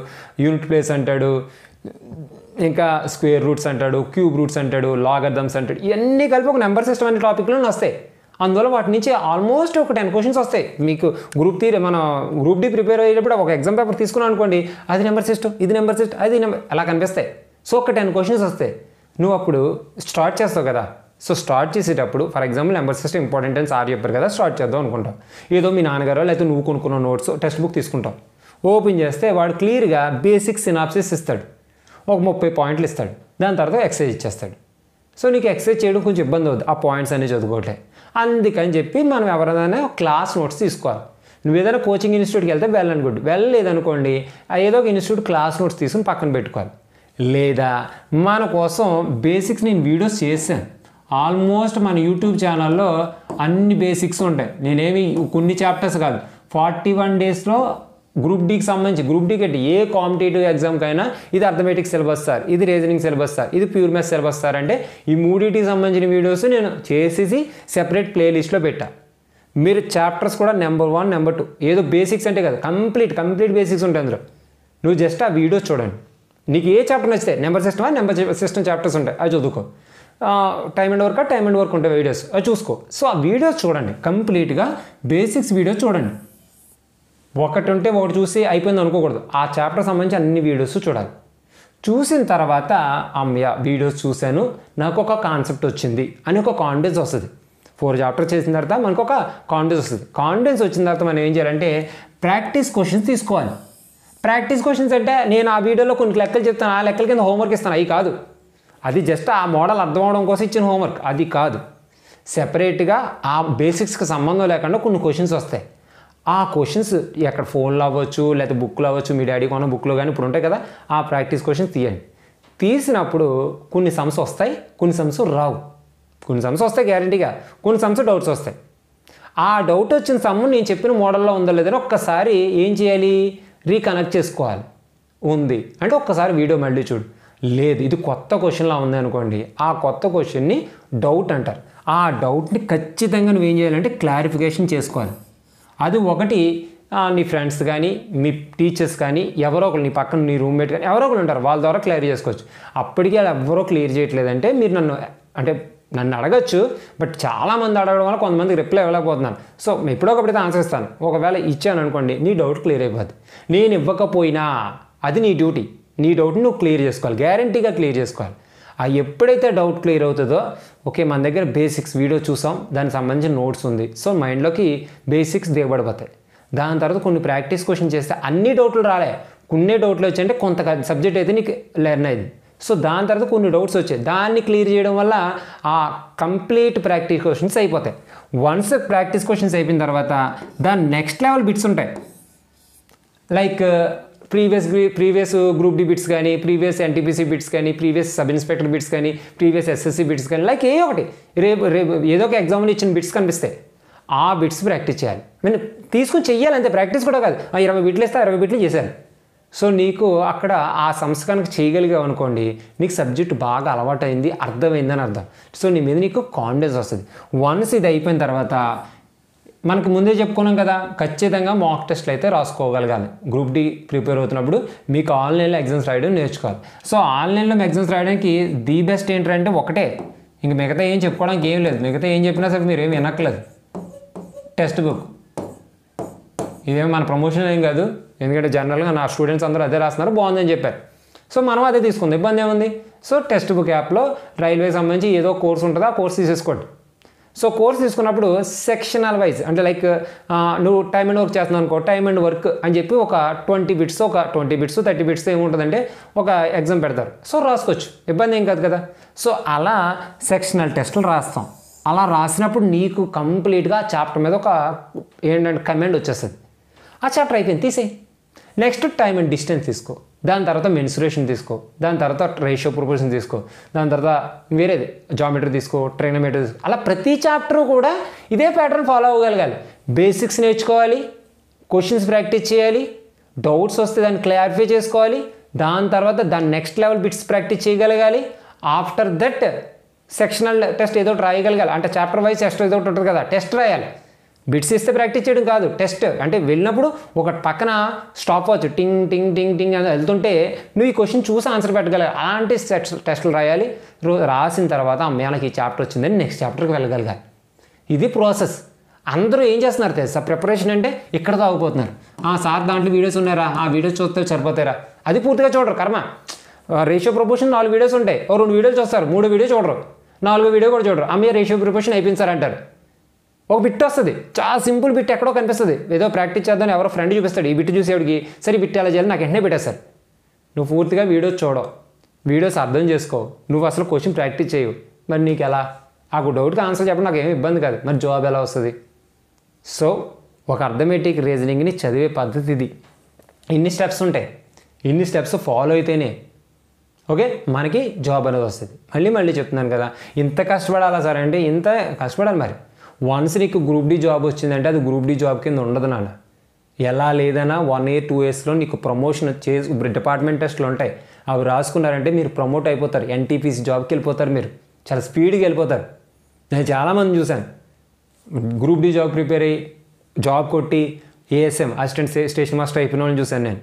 యూనిట్ ప్లేస్ అంటాడు, ఇంకా స్క్వేర్ రూట్స్ అంటాడు, క్యూబ్ రూట్స్ అంటాడు, లాగర్థమ్స్ అంటాడు. ఇవన్నీ కలిపి ఒక నెంబర్ సిస్టమ్ అనే టాపిక్లో వస్తాయి. అందువల్ల వాటి నుంచి ఆల్మోస్ట్ ఒక 10 క్వశ్చన్స్ వస్తాయి. మీకు గ్రూప్ డి ప్రిపేర్ అయ్యేటప్పుడు ఒక ఎగ్జామ్ పేపర్ తీసుకున్నాను అనుకోండి, అది నెంబర్ సిస్టమ్, ఇది నెంబర్ సిస్టమ్, అది నెంబర్, అలా కనిపిస్తాయి. సో ఒక 10 క్వశ్చన్స్ వస్తాయి. నువ్వు అప్పుడు స్టార్ట్ చేస్తావు కదా. సో స్టార్ట్ చేసేటప్పుడు for example number system important అని సార్ చెప్పారు కదా, స్టార్ట్ చేద్దాం అనుకుంటాం. ఏదో మీ నాన్నగారో లేకపోతే నువ్వు కొనుక్కున్న నోట్స్, టెక్స్ట్ బుక్ తీసుకుంటాం. ఓపెన్ చేస్తే వాడు క్లియర్గా బేసిక్ సినాప్సిస్ ఇస్తాడు, ఒక 30 పాయింట్లు ఇస్తాడు. దాని తర్వాత ఎక్సర్సైజ్ ఇచ్చేస్తాడు. సో నీకు ఎక్సర్సైజ్ చేయడం కొంచెం ఇబ్బంది అవుతుంది, ఆ పాయింట్స్ అన్నీ చదువుకోవట్లే. అందుకని చెప్పి మనం ఎవరైనా క్లాస్ నోట్స్ తీసుకోవాలి. నువ్వు ఏదైనా కోచింగ్ ఇన్స్టిట్యూట్కి వెళ్తే వెళ్ళనుకోండి, వెళ్ళలేదనుకోండి ఏదో ఒక ఇన్స్టిట్యూట్ క్లాస్ నోట్స్ తీసుకుని పక్కన పెట్టుకోవాలి. లేదా మన కోసం బేసిక్స్ నేను వీడియోస్ చేశాను. ఆల్మోస్ట్ మన యూట్యూబ్ ఛానల్లో అన్ని బేసిక్స్ ఉంటాయి. నేనేమి కొన్ని చాప్టర్స్ కాదు, 41 డేస్లో గ్రూప్ డీకి సంబంధించి, గ్రూప్ డీకి అంటే ఏ కాంపిటేటివ్ ఎగ్జామ్కైనా ఇది అర్థమెటిక్ సిలబస్ సార్, ఇది రీజనింగ్ సిలబస్ సార్, ఇది ప్యూర్ మ్యాథ్స్ సిలబస్ సార్ అంటే ఈ 3టికి సంబంధించిన వీడియోస్ నేను చేసేసి సెపరేట్ ప్లేలిస్ట్లో పెట్టా. మీరు చాప్టర్స్ కూడా నెంబర్ 1, నెంబర్ 2 ఏదో బేసిక్స్ అంటే కదా, కంప్లీట్ బేసిక్స్ ఉంటాయి అందులో. నువ్వు జస్ట్ ఆ వీడియోస్ చూడండి. నీకు ఏ చాప్టర్ నచ్చితే, నెంబర్ సిస్టమ్ చాప్టర్స్ ఉంటాయి, అవి చదువుకో. టైమ్ అండ్ వర్క్ ఉంటాయి వీడియోస్, అవి చూసుకో. సో ఆ వీడియోస్ చూడండి, కంప్లీట్గా బేసిక్స్ వీడియోస్ చూడండి. ఒకటి ఉంటే ఒకటి చూసి అయిపోయింది అనుకోకూడదు. ఆ చాప్టర్ సంబంధించి అన్ని వీడియోస్ చూడాలి. చూసిన తర్వాత అమ్మయ్య వీడియోస్ చూశాను, నాకు ఒక కాన్సెప్ట్ వచ్చింది అని ఒక కాన్ఫిడెన్స్ వస్తుంది. 4 చాప్టర్ చేసిన తర్వాత మనకు ఒక కాన్ఫిడెన్స్ వస్తుంది. కాన్ఫిడెన్స్ వచ్చిన తర్వాత మనం ఏం చేయాలంటే ప్రాక్టీస్ క్వశ్చన్స్ తీసుకోవాలి. ప్రాక్టీస్ క్వశ్చన్స్ అంటే నేను ఆ వీడియోలో కొన్ని లెక్కలు చెప్తాను, ఆ లెక్కల కింద హోంవర్క్ ఇస్తాను, అవి కాదు. అది జస్ట్ ఆ మోడల్ అర్థం అవడం కోసం ఇచ్చిన హోంవర్క్, అది కాదు. సెపరేట్గా ఆ బేసిక్స్కి సంబంధం లేకుండా కొన్ని క్వశ్చన్స్ వస్తాయి. ఆ క్వశ్చన్స్ ఎక్కడ ఫోన్లో అవ్వచ్చు, లేకపోతే బుక్లో అవ్వచ్చు, మీ డాడీ కొన్న బుక్లో కానీ ఇప్పుడు ఉంటాయి కదా, ఆ ప్రాక్టీస్ క్వశ్చన్స్ తీయండి. తీసినప్పుడు కొన్ని సమ్స్ వస్తాయి, కొన్ని సమ్స్ రావు. కొన్ని సమ్స్ వస్తాయి గ్యారంటీగా, కొన్ని సమ్స్ డౌట్స్ వస్తాయి. ఆ డౌట్ వచ్చిన సమ్ నేను చెప్పిన మోడల్లో ఉందో లేదని ఒక్కసారి ఏం చేయాలి, రీకనెక్ట్ చేసుకోవాలి. ఉంది అంటే ఒక్కసారి వీడియో మళ్ళీ చూడు. లేదు ఇది కొత్త క్వశ్చన్లా ఉంది అనుకోండి, ఆ కొత్త క్వశ్చన్ని డౌట్ అంటారు. ఆ డౌట్ని ఖచ్చితంగా నువ్వేం చేయాలంటే క్లారిఫికేషన్ చేసుకోవాలి. అది ఒకటి నీ ఫ్రెండ్స్ కానీ, మీ టీచర్స్ కానీ, ఎవరో ఒకరు నీ పక్కన నీ రూమ్మేట్ కానీ ఎవరో ఒకరు ఉంటారు, వాళ్ళ ద్వారా క్లియర్ చేసుకోవచ్చు. అప్పటికీ వాళ్ళు ఎవరో క్లియర్ చేయట్లేదంటే మీరు నన్ను అడగచ్చు, బట్ చాలామంది అడగడం వల్ల కొంతమందికి రిప్లై ఇవ్వలేకపోతున్నాను. సో ఎప్పుడో ఒకటితో ఆన్సర్ ఇస్తాను. ఒకవేళ ఇచ్చాను అనుకోండి, నీ డౌట్ క్లియర్ అయిపోద్ది. నేను ఇవ్వకపోయినా అది నీ డ్యూటీ. నీ డౌట్ని నువ్వు క్లియర్ చేసుకోవాలి, గ్యారంటీగా క్లియర్ చేసుకోవాలి. ఎప్పుడైతే డౌట్ క్లియర్ అవుతుందో, ఓకే మన దగ్గర బేసిక్స్ వీడియో చూసాం, దానికి సంబంధించిన నోట్స్ ఉంది, సో మైండ్లోకి బేసిక్స్ దిగబడిపోతాయి. దాని తర్వాత కొన్ని ప్రాక్టీస్ క్వశ్చన్ చేస్తే అన్ని డౌట్లు రాలే, కొన్ని డౌట్లు వచ్చాయంటే కొంత సబ్జెక్ట్ అయితే నీకు లెర్న్ అయింది. సో దాని తర్వాత కొన్ని డౌట్స్ వచ్చాయి, దాన్ని క్లియర్ చేయడం వల్ల ఆ కంప్లీట్ ప్రాక్టీస్ క్వశ్చన్స్ అయిపోతాయి. వన్స్ ప్రాక్టీస్ క్వశ్చన్స్ అయిపోయిన తర్వాత దాని నెక్స్ట్ లెవెల్ బిట్స్ ఉంటాయి. Like previous group D bits కానీ, ప్రీవియస్ ఎన్టీపీసీ బిట్స్ కానీ, ప్రీవియస్ సబ్ ఇన్స్పెక్టర్ బిట్స్ కానీ, ప్రీవియస్ ఎస్ఎస్సి బిట్స్ కానీ, లైక్ ఒకటి రేపు ఏదో ఒక ఎగ్జామ్లో ఇచ్చిన బిట్స్ కనిపిస్తాయి. ఆ బిట్స్ ప్రాక్టీస్ చేయాలి. నేను తీసుకుని చెయ్యాలి అంతే, ప్రాక్టీస్ కూడా కాదు. 20 బిట్లు ఇస్తే 60 బిట్లు చేశాను. సో నీకు అక్కడ ఆ సంస్కరణకు చేయగలిగావు అనుకోండి, నీకు సబ్జెక్ట్ బాగా అలవాటైంది, అర్థమైందని అర్థం. సో నీ మీద నీకు కాన్ఫిడెన్స్ వస్తుంది. వన్స్ ఇది అయిపోయిన తర్వాత మనకు ముందే చెప్పుకున్నాం కదా, ఖచ్చితంగా మాక్ టెస్ట్లు అయితే రాసుకోగలగాలి. గ్రూప్ డి ప్రిపేర్ అవుతున్నప్పుడు మీకు ఆన్లైన్లో ఎగ్జామ్స్ రాయడం నేర్చుకోవాలి. సో ఆన్లైన్లో ఎగ్జామ్స్ రాయడానికి ది బెస్ట్ ఏంటంటే ఒకటే, ఇంక మిగతా ఏం చెప్పుకోవడానికి ఏం లేదు. మిగతా ఏం చెప్పినా సరే మీరు ఏం వినక్కలేదు, టెక్స్ట్ బుక్. ఇదేమి మన ప్రమోషన్ ఏం కాదు, ఎందుకంటే జనరల్గా నా స్టూడెంట్స్ అందరూ అదే రాస్తున్నారు, బాగుందని చెప్పారు. సో మనం అదే తీసుకుంది, ఇబ్బంది ఏముంది. సో టెక్స్ట్ బుక్ యాప్లో రైల్వే సంబంధించి ఏదో కోర్స్ ఉంటుంది, ఆ కోర్స్ తీసేసుకోండి. సో కోర్స్ తీసుకున్నప్పుడు సెక్షనల్ వైజ్, అంటే లైక్ నువ్వు టైమ్ అండ్ వర్క్ చేస్తున్నావు అనుకో, టైమ్ అండ్ వర్క్ అని చెప్పి ఒక 20 బిట్స్ 30 బిట్స్ ఏముంటుందంటే ఒక ఎగ్జామ్ పెడతారు. సో రాసుకోవచ్చు, ఇబ్బంది ఏం కాదు కదా. సో అలా సెక్షనల్ టెస్టులు రాస్తాం. అలా రాసినప్పుడు నీకు కంప్లీట్గా చాప్టర్ మీద ఒక ఏంటంటే కమెంట్ వచ్చేస్తుంది. ఆ చాప్టర్ అయిపోయింది, తీసేయి. నెక్స్ట్ టైమ్ అండ్ డిస్టెన్స్ తీసుకో, దాని తర్వాత మెన్సురేషన్ తీసుకో, దాని తర్వాత రేషియో ప్రొపోర్షన్ తీసుకో, దాని తర్వాత వేరేది జామెట్రీ తీసుకో, ట్రైనోమెట్రీ తీసుకో. అలా ప్రతి చాప్టర్ కూడా ఇదే ప్యాటర్న్ ఫాలో అవ్వగలగాలి. బేసిక్స్ నేర్చుకోవాలి, క్వశ్చన్స్ ప్రాక్టీస్ చేయాలి, డౌట్స్ వస్తే దాన్ని క్లారిఫై చేసుకోవాలి, దాని తర్వాత దాని నెక్స్ట్ లెవెల్ బిట్స్ ప్రాక్టీస్ చేయగలగాలి. ఆఫ్టర్ దట్ సెక్షనల్ టెస్ట్ ఏదో రాయగలగాలి. అంటే చాప్టర్ వైజ్ టెస్ట్ ఏదో ఉంటుంది కదా, టెస్ట్ రాయాలి. బిట్స్ ఇస్తే ప్రాక్టీస్ చేయడం కాదు, టెస్ట్. అంటే వెళ్ళినప్పుడు ఒక పక్కన స్టాప్ వాచ్ టింగ్ టింగ్ టింగ్ టింగ్ అని వెళ్తుంటే నువ్వు ఈ క్వశ్చన్ చూసి ఆన్సర్ పెట్టగలగాలి. అలాంటి టెస్టులు రాయాలి. రాసిన తర్వాత అమ్మాయికి ఈ చాప్టర్ వచ్చిందని నెక్స్ట్ చాప్టర్కి వెళ్ళగలగాలి. ఇది ప్రాసెస్. అందరూ ఏం చేస్తున్నారు తెలుసా, ప్రిపరేషన్ అంటే ఇక్కడ తాగిపోతున్నారు. సార్ దాంట్లో వీడియోస్ ఉన్నారా, ఆ వీడియోస్ చూస్తే సరిపోతారా, అది పూర్తిగా చూడరు. కర్మ. రేషియో ప్రొపోర్షన్ 4 వీడియోస్ ఉంటాయి, 2 వీడియోలు చూస్తారు, 3 వీడియో చూడరు, 4 వీడియో కూడా చూడరు. అమ్మాయి రేషియో ప్రొపోర్షన్ అయిపోయింది సార్ అంటారు. ఒక బిట్ వస్తుంది, చాలా సింపుల్ బిట్ ఎక్కడో కనిపిస్తుంది, ఏదో ప్రాక్టీస్ చేద్దాం ఎవరో ఫ్రెండ్ చూపిస్తాడు, ఈ బిట్ చూసేవాడికి సరే బిట్ ఎలా చేయాలి నాకు వెంటనే పెట్టేస్తారు. నువ్వు పూర్తిగా వీడియోస్ చూడవు, వీడియోస్ అర్థం చేసుకో, నువ్వు అసలు క్వశ్చన్ ప్రాక్టీస్ చేయవు. మరి నీకు ఎలా ఆ డౌట్కి ఆన్సర్ చెప్పడం నాకు ఏమి ఇబ్బంది కాదు, మరి జాబ్ ఎలా వస్తుంది? సో ఒక అర్థమెటిక్ రీజనింగ్ని చదివే పద్ధతి ఇది. ఇన్ని స్టెప్స్ ఉంటాయి, ఇన్ని స్టెప్స్ ఫాలో అయితేనే ఓకే మనకి జాబ్ అనేది వస్తుంది. మళ్ళీ చెప్తున్నాను కదా, ఇంత కష్టపడాలా సార్ అంటే ఇంత కష్టపడాలి. మరి వన్స్ నీకు గ్రూప్ డి జాబ్ వచ్చిందంటే అది గ్రూప్ డి జాబ్ కింద ఉండదు నాన్న. ఎలా లేదన్నా 1 year 2 yearsలో నీకు ప్రమోషన్ చేసి డిపార్ట్మెంట్ టెస్ట్లు ఉంటాయి, అవి రాసుకున్నారంటే మీరు ప్రమోట్ అయిపోతారు, ఎన్టీపీసీ జాబ్కి వెళ్ళిపోతారు, మీరు చాలా స్పీడ్గా వెళ్ళిపోతారు. నేను చాలామంది చూశాను గ్రూప్ డి జాబ్ ప్రిపేర్ అయ్యి జాబ్ కొట్టి ఏఎస్ఎం అసిస్టెంట్ స్టేషన్ మాస్టర్ అయిపోయిన వాళ్ళని చూశాను నేను.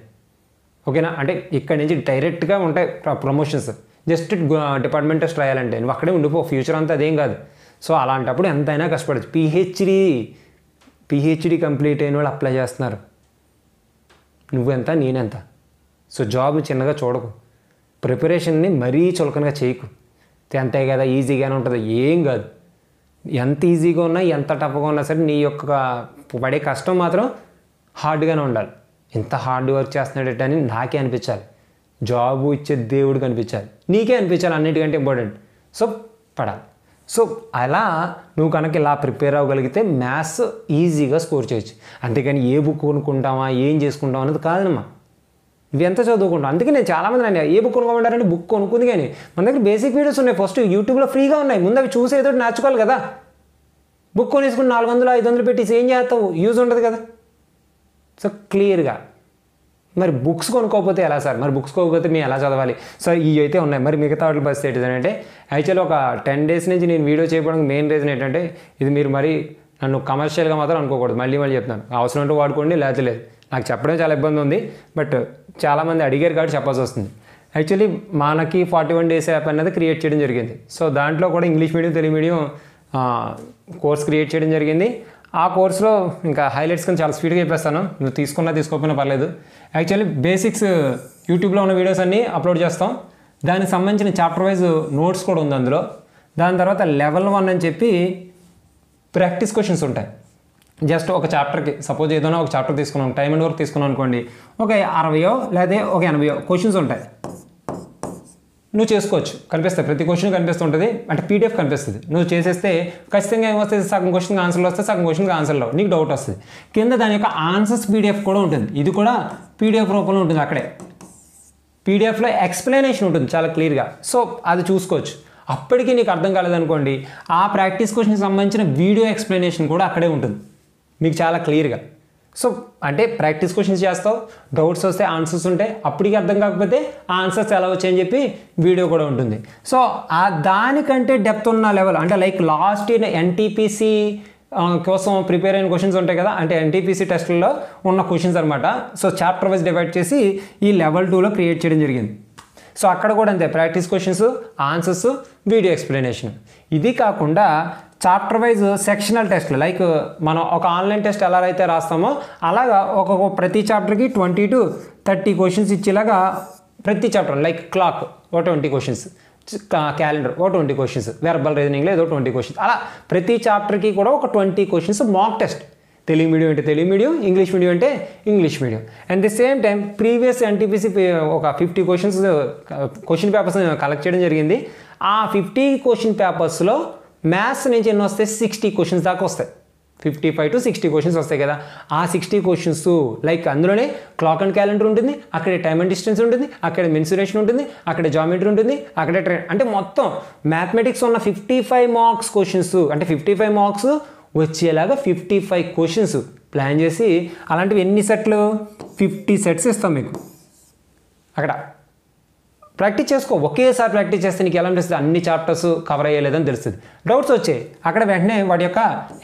ఓకేనా, అంటే ఇక్కడ నుంచి డైరెక్ట్గా ఉంటాయి ప్రమోషన్స్. జస్ట్ డిపార్ట్మెంట్ టెస్ట్ రాయాలంటే నువ్వు అక్కడే ఉండిపో, ఫ్యూచర్ అంతా అదేం కాదు. సో అలాంటప్పుడు ఎంతైనా కష్టపడచ్చు. పిహెచ్డి కంప్లీట్ అయిన వాళ్ళు అప్లై చేస్తున్నారు, నువ్వెంత నేనెంత. సో జాబ్ చిన్నగా చూడకు, ప్రిపరేషన్ని మరీ చులకనగా చేయకు. అంతే కదా ఈజీగానే ఉంటుంది, ఏం కాదు. ఎంత ఈజీగా ఉన్నా ఎంత టఫ్గా ఉన్నా సరే నీ యొక్క పడే కష్టం మాత్రం హార్డ్గానే ఉండాలి. ఎంత హార్డ్ వర్క్ చేస్తున్నాడట అని నాకే అనిపించాలి, జాబు ఇచ్చే దేవుడికి అనిపించాలి, నీకే అనిపించాలి, అన్నిటికంటే ఇంపార్టెంట్. సో పడాలి. సో అలా నువ్వు కనుక ఇలా ప్రిపేర్ అవ్వగలిగితే మ్యాథ్స్ ఈజీగా స్కోర్ చేయొచ్చు. అంతేకాని ఏ బుక్ కొనుక్కుంటావా ఏం చేసుకుంటాం అనేది కాదమ్మా. ఇవి ఎంత చదువుకుంటాం. అందుకే నేను చాలామంది నన్ను ఏ బుక్ కొనుక్కోమంటారంటే బుక్ కొనుక్కుంది, కానీ మన దగ్గర బేసిక్ వీడియోస్ ఉన్నాయి. ఫస్ట్ యూట్యూబ్లో ఫ్రీగా ఉన్నాయి, ముందు అవి చూసి ఏదో నేర్చుకోవాలి కదా. బుక్ కొనేసుకుని 400-500 పెట్టేసి ఏం చేస్తావు, యూజ్ ఉండదు కదా. సో క్లియర్గా మరి బుక్స్ కొనుక్కోకపోతే ఎలా సార్, మరి బుక్స్ కొనుక్కోకపోతే మేము ఎలా చదవాలి సార్, ఇవి అయితే ఉన్నాయి. మరి మిగతా వాటి పరిస్థితి ఏంటంటే యాక్చువల్లీ ఒక 10 days నుంచి నేను వీడియో చేయడానికి మెయిన్ రీజన్ ఏంటంటే ఇది మీరు మరి నన్ను కమర్షియల్గా మాత్రం అనుకోకూడదు. మళ్ళీ చెప్తాను, అవసరం ఉంటే వాడుకోండి, లేకపోతే లేదు. నాకు చెప్పడం చాలా ఇబ్బంది ఉంది, బట్ చాలామంది అడిగారు కాబట్టి చెప్పాల్సి వస్తుంది. యాక్చువల్లీ మనకి 41 days యాప్ అనేది క్రియేట్ చేయడం జరిగింది. సో దాంట్లో కూడా English medium Telugu medium course create చేయడం జరిగింది. ఆ కోర్సులో ఇంకా హైలైట్స్ కానీ చాలా స్పీడ్గా చెప్పేస్తాను, నువ్వు తీసుకున్నా తీసుకోకపోయినా పర్లేదు. యాక్చువల్లీ బేసిక్స్ యూట్యూబ్లో ఉన్న వీడియోస్ అన్నీ అప్లోడ్ చేస్తాం. దానికి సంబంధించిన చాప్టర్ వైజ్ నోట్స్ కూడా ఉంది అందులో. దాని తర్వాత లెవెల్ 1 అని చెప్పి ప్రాక్టీస్ క్వశ్చన్స్ ఉంటాయి. జస్ట్ ఒక చాప్టర్కి సపోజ్ ఏదైనా ఒక చాప్టర్ తీసుకున్నాం, టైం అండ్ వర్క్ తీసుకున్నాం అనుకోండి, ఒక 60 లేదా ఒక 80 క్వశ్చన్స్ ఉంటాయి. నువ్వు చేసుకోవచ్చు, కనిపిస్తాయి, ప్రతి క్వశ్చన్ కనిపిస్తుంటుంది, అంటే పీడిఎఫ్ కనిపిస్తుంది. నువ్వు చేసేస్తే ఖచ్చితంగా ఏమొస్తుంది, సగం క్వశ్చన్కి ఆన్సర్లు వస్తాయి, సగం క్వశ్చన్కి ఆన్సర్లు నీకు డౌట్ వస్తుంది. కింద దాని యొక్క ఆన్సర్స్ పీడిఎఫ్ కూడా ఉంటుంది. ఇది కూడా పీడిఎఫ్ రూపంలో ఉంటుంది. అక్కడే పీడిఎఫ్లో ఎక్స్ప్లెనేషన్ ఉంటుంది చాలా క్లియర్గా. సో అది చూసుకోవచ్చు. అప్పటికి నీకు అర్థం కాలేదనుకోండి, ఆ ప్రాక్టీస్ క్వశ్చన్కి సంబంధించిన వీడియో ఎక్స్ప్లెనేషన్ కూడా అక్కడే ఉంటుంది మీకు చాలా క్లియర్గా. సో అంటే ప్రాక్టీస్ క్వశ్చన్స్ చేస్తావు, డౌట్స్ వస్తే ఆన్సర్స్ ఉంటాయి, అప్పటికి అర్థం కాకపోతే ఆ ఆన్సర్స్ ఎలా వచ్చాయని చెప్పి వీడియో కూడా ఉంటుంది. సో ఆ దానికంటే డెప్త్ ఉన్న లెవెల్ అంటే లైక్ లాస్ట్ ఇయర్ ఎన్టీపీసీ కోసం ప్రిపేర్ అయిన క్వశ్చన్స్ ఉంటాయి కదా, అంటే ఎన్టీపీసీ టెస్ట్లో ఉన్న క్వశ్చన్స్ అనమాట. సో చాప్టర్ వైజ్ డివైడ్ చేసి ఈ లెవెల్ 2లో క్రియేట్ చేయడం జరిగింది. సో అక్కడ కూడా అంతే, practice questions, answers, video explanation. ఇది కాకుండా చాప్టర్ వైజ్ సెక్షనల్ టెస్ట్లు, లైక్ మనం ఒక ఆన్లైన్ టెస్ట్ ఎలా అయితే రాస్తామో అలాగా ఒక్కొక్క ప్రతి చాప్టర్కి 20 to 30 క్వశ్చన్స్ ఇచ్చేలాగా ప్రతి చాప్టర్, లైక్ క్లాక్ ఓ 20 క్వశ్చన్స్, క్యాలెండర్ ఓ 20 క్వశ్చన్స్, వెర్బల్ రీజనింగ్లో ఏదో 20 క్వశ్చన్స్, అలా ప్రతి చాప్టర్కి కూడా ఒక 20 questions mock test. Telugu medium అంటే తెలుగు మీడియం, ఇంగ్లీష్ మీడియం అంటే English medium. And the same time previous NTPC ఒక 50 క్వశ్చన్ పేపర్స్ కలెక్ట్ చేయడం జరిగింది. ఆ 50 క్వశ్చన్ పేపర్స్లో మ్యాథ్స్ నుంచి ఎన్ని వస్తాయి, 60 క్వశ్చన్స్ దాకా వస్తాయి. 55 to 60 క్వశ్చన్స్ వస్తాయి కదా. ఆ 60 క్వశ్చన్స్ లైక్ అందులోనే క్లాక్ అండ్ క్యాలెండర్ ఉంటుంది, అక్కడే టైమ్ అండ్ డిస్టెన్స్ ఉంటుంది, అక్కడ మెన్సురేషన్ ఉంటుంది, అక్కడ జామెట్రీ ఉంటుంది, అక్కడే ట్రైన్, అంటే మొత్తం మ్యాథమెటిక్స్ ఉన్న 55 మార్క్స్ క్వశ్చన్స్, అంటే 55 మార్క్స్ వచ్చేలాగా 55 క్వశ్చన్స్ ప్లాన్ చేసి, అలాంటివి ఎన్ని సెట్లు, 50 సెట్స్ ఇస్తాం మీకు. అక్కడ ప్రాక్టీస్ చేసుకో, ఒకేసారి ప్రాక్టీస్ చేస్తే నీకు ఎలా అనిపిస్తుంది, అన్ని చాప్టర్స్ కవర్ అయ్యలేదని తెలుస్తుంది. డౌట్స్ వచ్చాయి అక్కడ వెంటనే వాటి యొక్క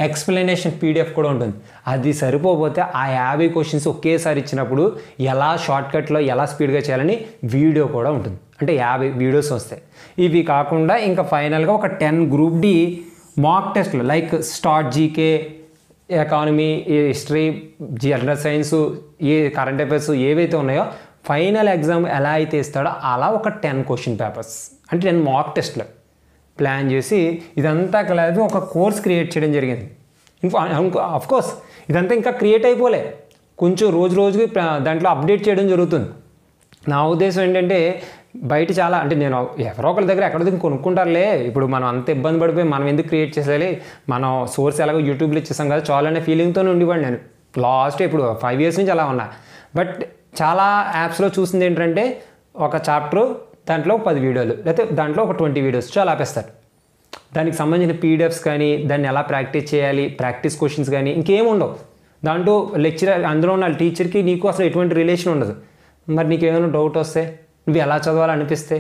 ఎక్స్ప్లెనేషన్ పీడిఎఫ్ కూడా ఉంటుంది. అది సరిపోతే ఆ 50 క్వశ్చన్స్ ఒకేసారి ఇచ్చినప్పుడు ఎలా షార్ట్కట్లో ఎలా స్పీడ్గా చేయాలని వీడియో కూడా ఉంటుంది. అంటే 50 వీడియోస్ వస్తాయి. ఇవి కాకుండా ఇంకా ఫైనల్గా ఒక 10 గ్రూప్ డి మాక్ టెస్ట్లు, like start GK, economy, history, general science, ఏ కరెంట్ అఫైర్స్ ఏవైతే ఉన్నాయో ఫైనల్ ఎగ్జామ్ ఎలా అయితే ఇస్తాడో అలా ఒక 10 క్వశ్చన్ పేపర్స్, అంటే 10 మాక్ టెస్ట్లు ప్లాన్ చేసి ఇదంతా కలిపి ఒక కోర్స్ క్రియేట్ చేయడం జరిగింది. అఫ్కోర్స్ ఇదంతా ఇంకా క్రియేట్ అయిపోలే, కొంచెం రోజు రోజుకి దాంట్లో అప్డేట్ చేయడం జరుగుతుంది. నా ఉద్దేశం ఏంటంటే బయట చాలా, అంటే నేను ఎవరో ఒకరి దగ్గర ఎక్కడ దగ్గర కొనుక్కుంటారులే, ఇప్పుడు మనం అంత ఇబ్బంది పడిపోయి మనం ఎందుకు క్రియేట్ చేసేయాలి, మనం సోర్స్ ఎలాగో యూట్యూబ్లో ఇచ్చేసాం కదా చాలు అనే ఫీలింగ్తోనే ఉండేవాడు నేను లాస్ట్ ఇప్పుడు 5 years నుంచి అలా ఉన్నా. బట్ చాలా యాప్స్లో చూసింది ఏంటంటే ఒక చాప్టర్ దాంట్లో 10 వీడియోలు, లేకపోతే దాంట్లో ఒక 20 వీడియోస్ చాలా ఆపేస్తారు. దానికి సంబంధించిన పీడిఎఫ్స్ కానీ, దాన్ని ఎలా ప్రాక్టీస్ చేయాలి, ప్రాక్టీస్ క్వశ్చన్స్ కానీ ఇంకేం ఉండవు దాంట్లో. లెక్చరర్ అందులో ఉన్న టీచర్కి నీకు అసలు ఎటువంటి రిలేషన్ ఉండదు. మరి నీకు ఏమైనా డౌట్ వస్తే, నువ్వు ఎలా చదవాలనిపిస్తే,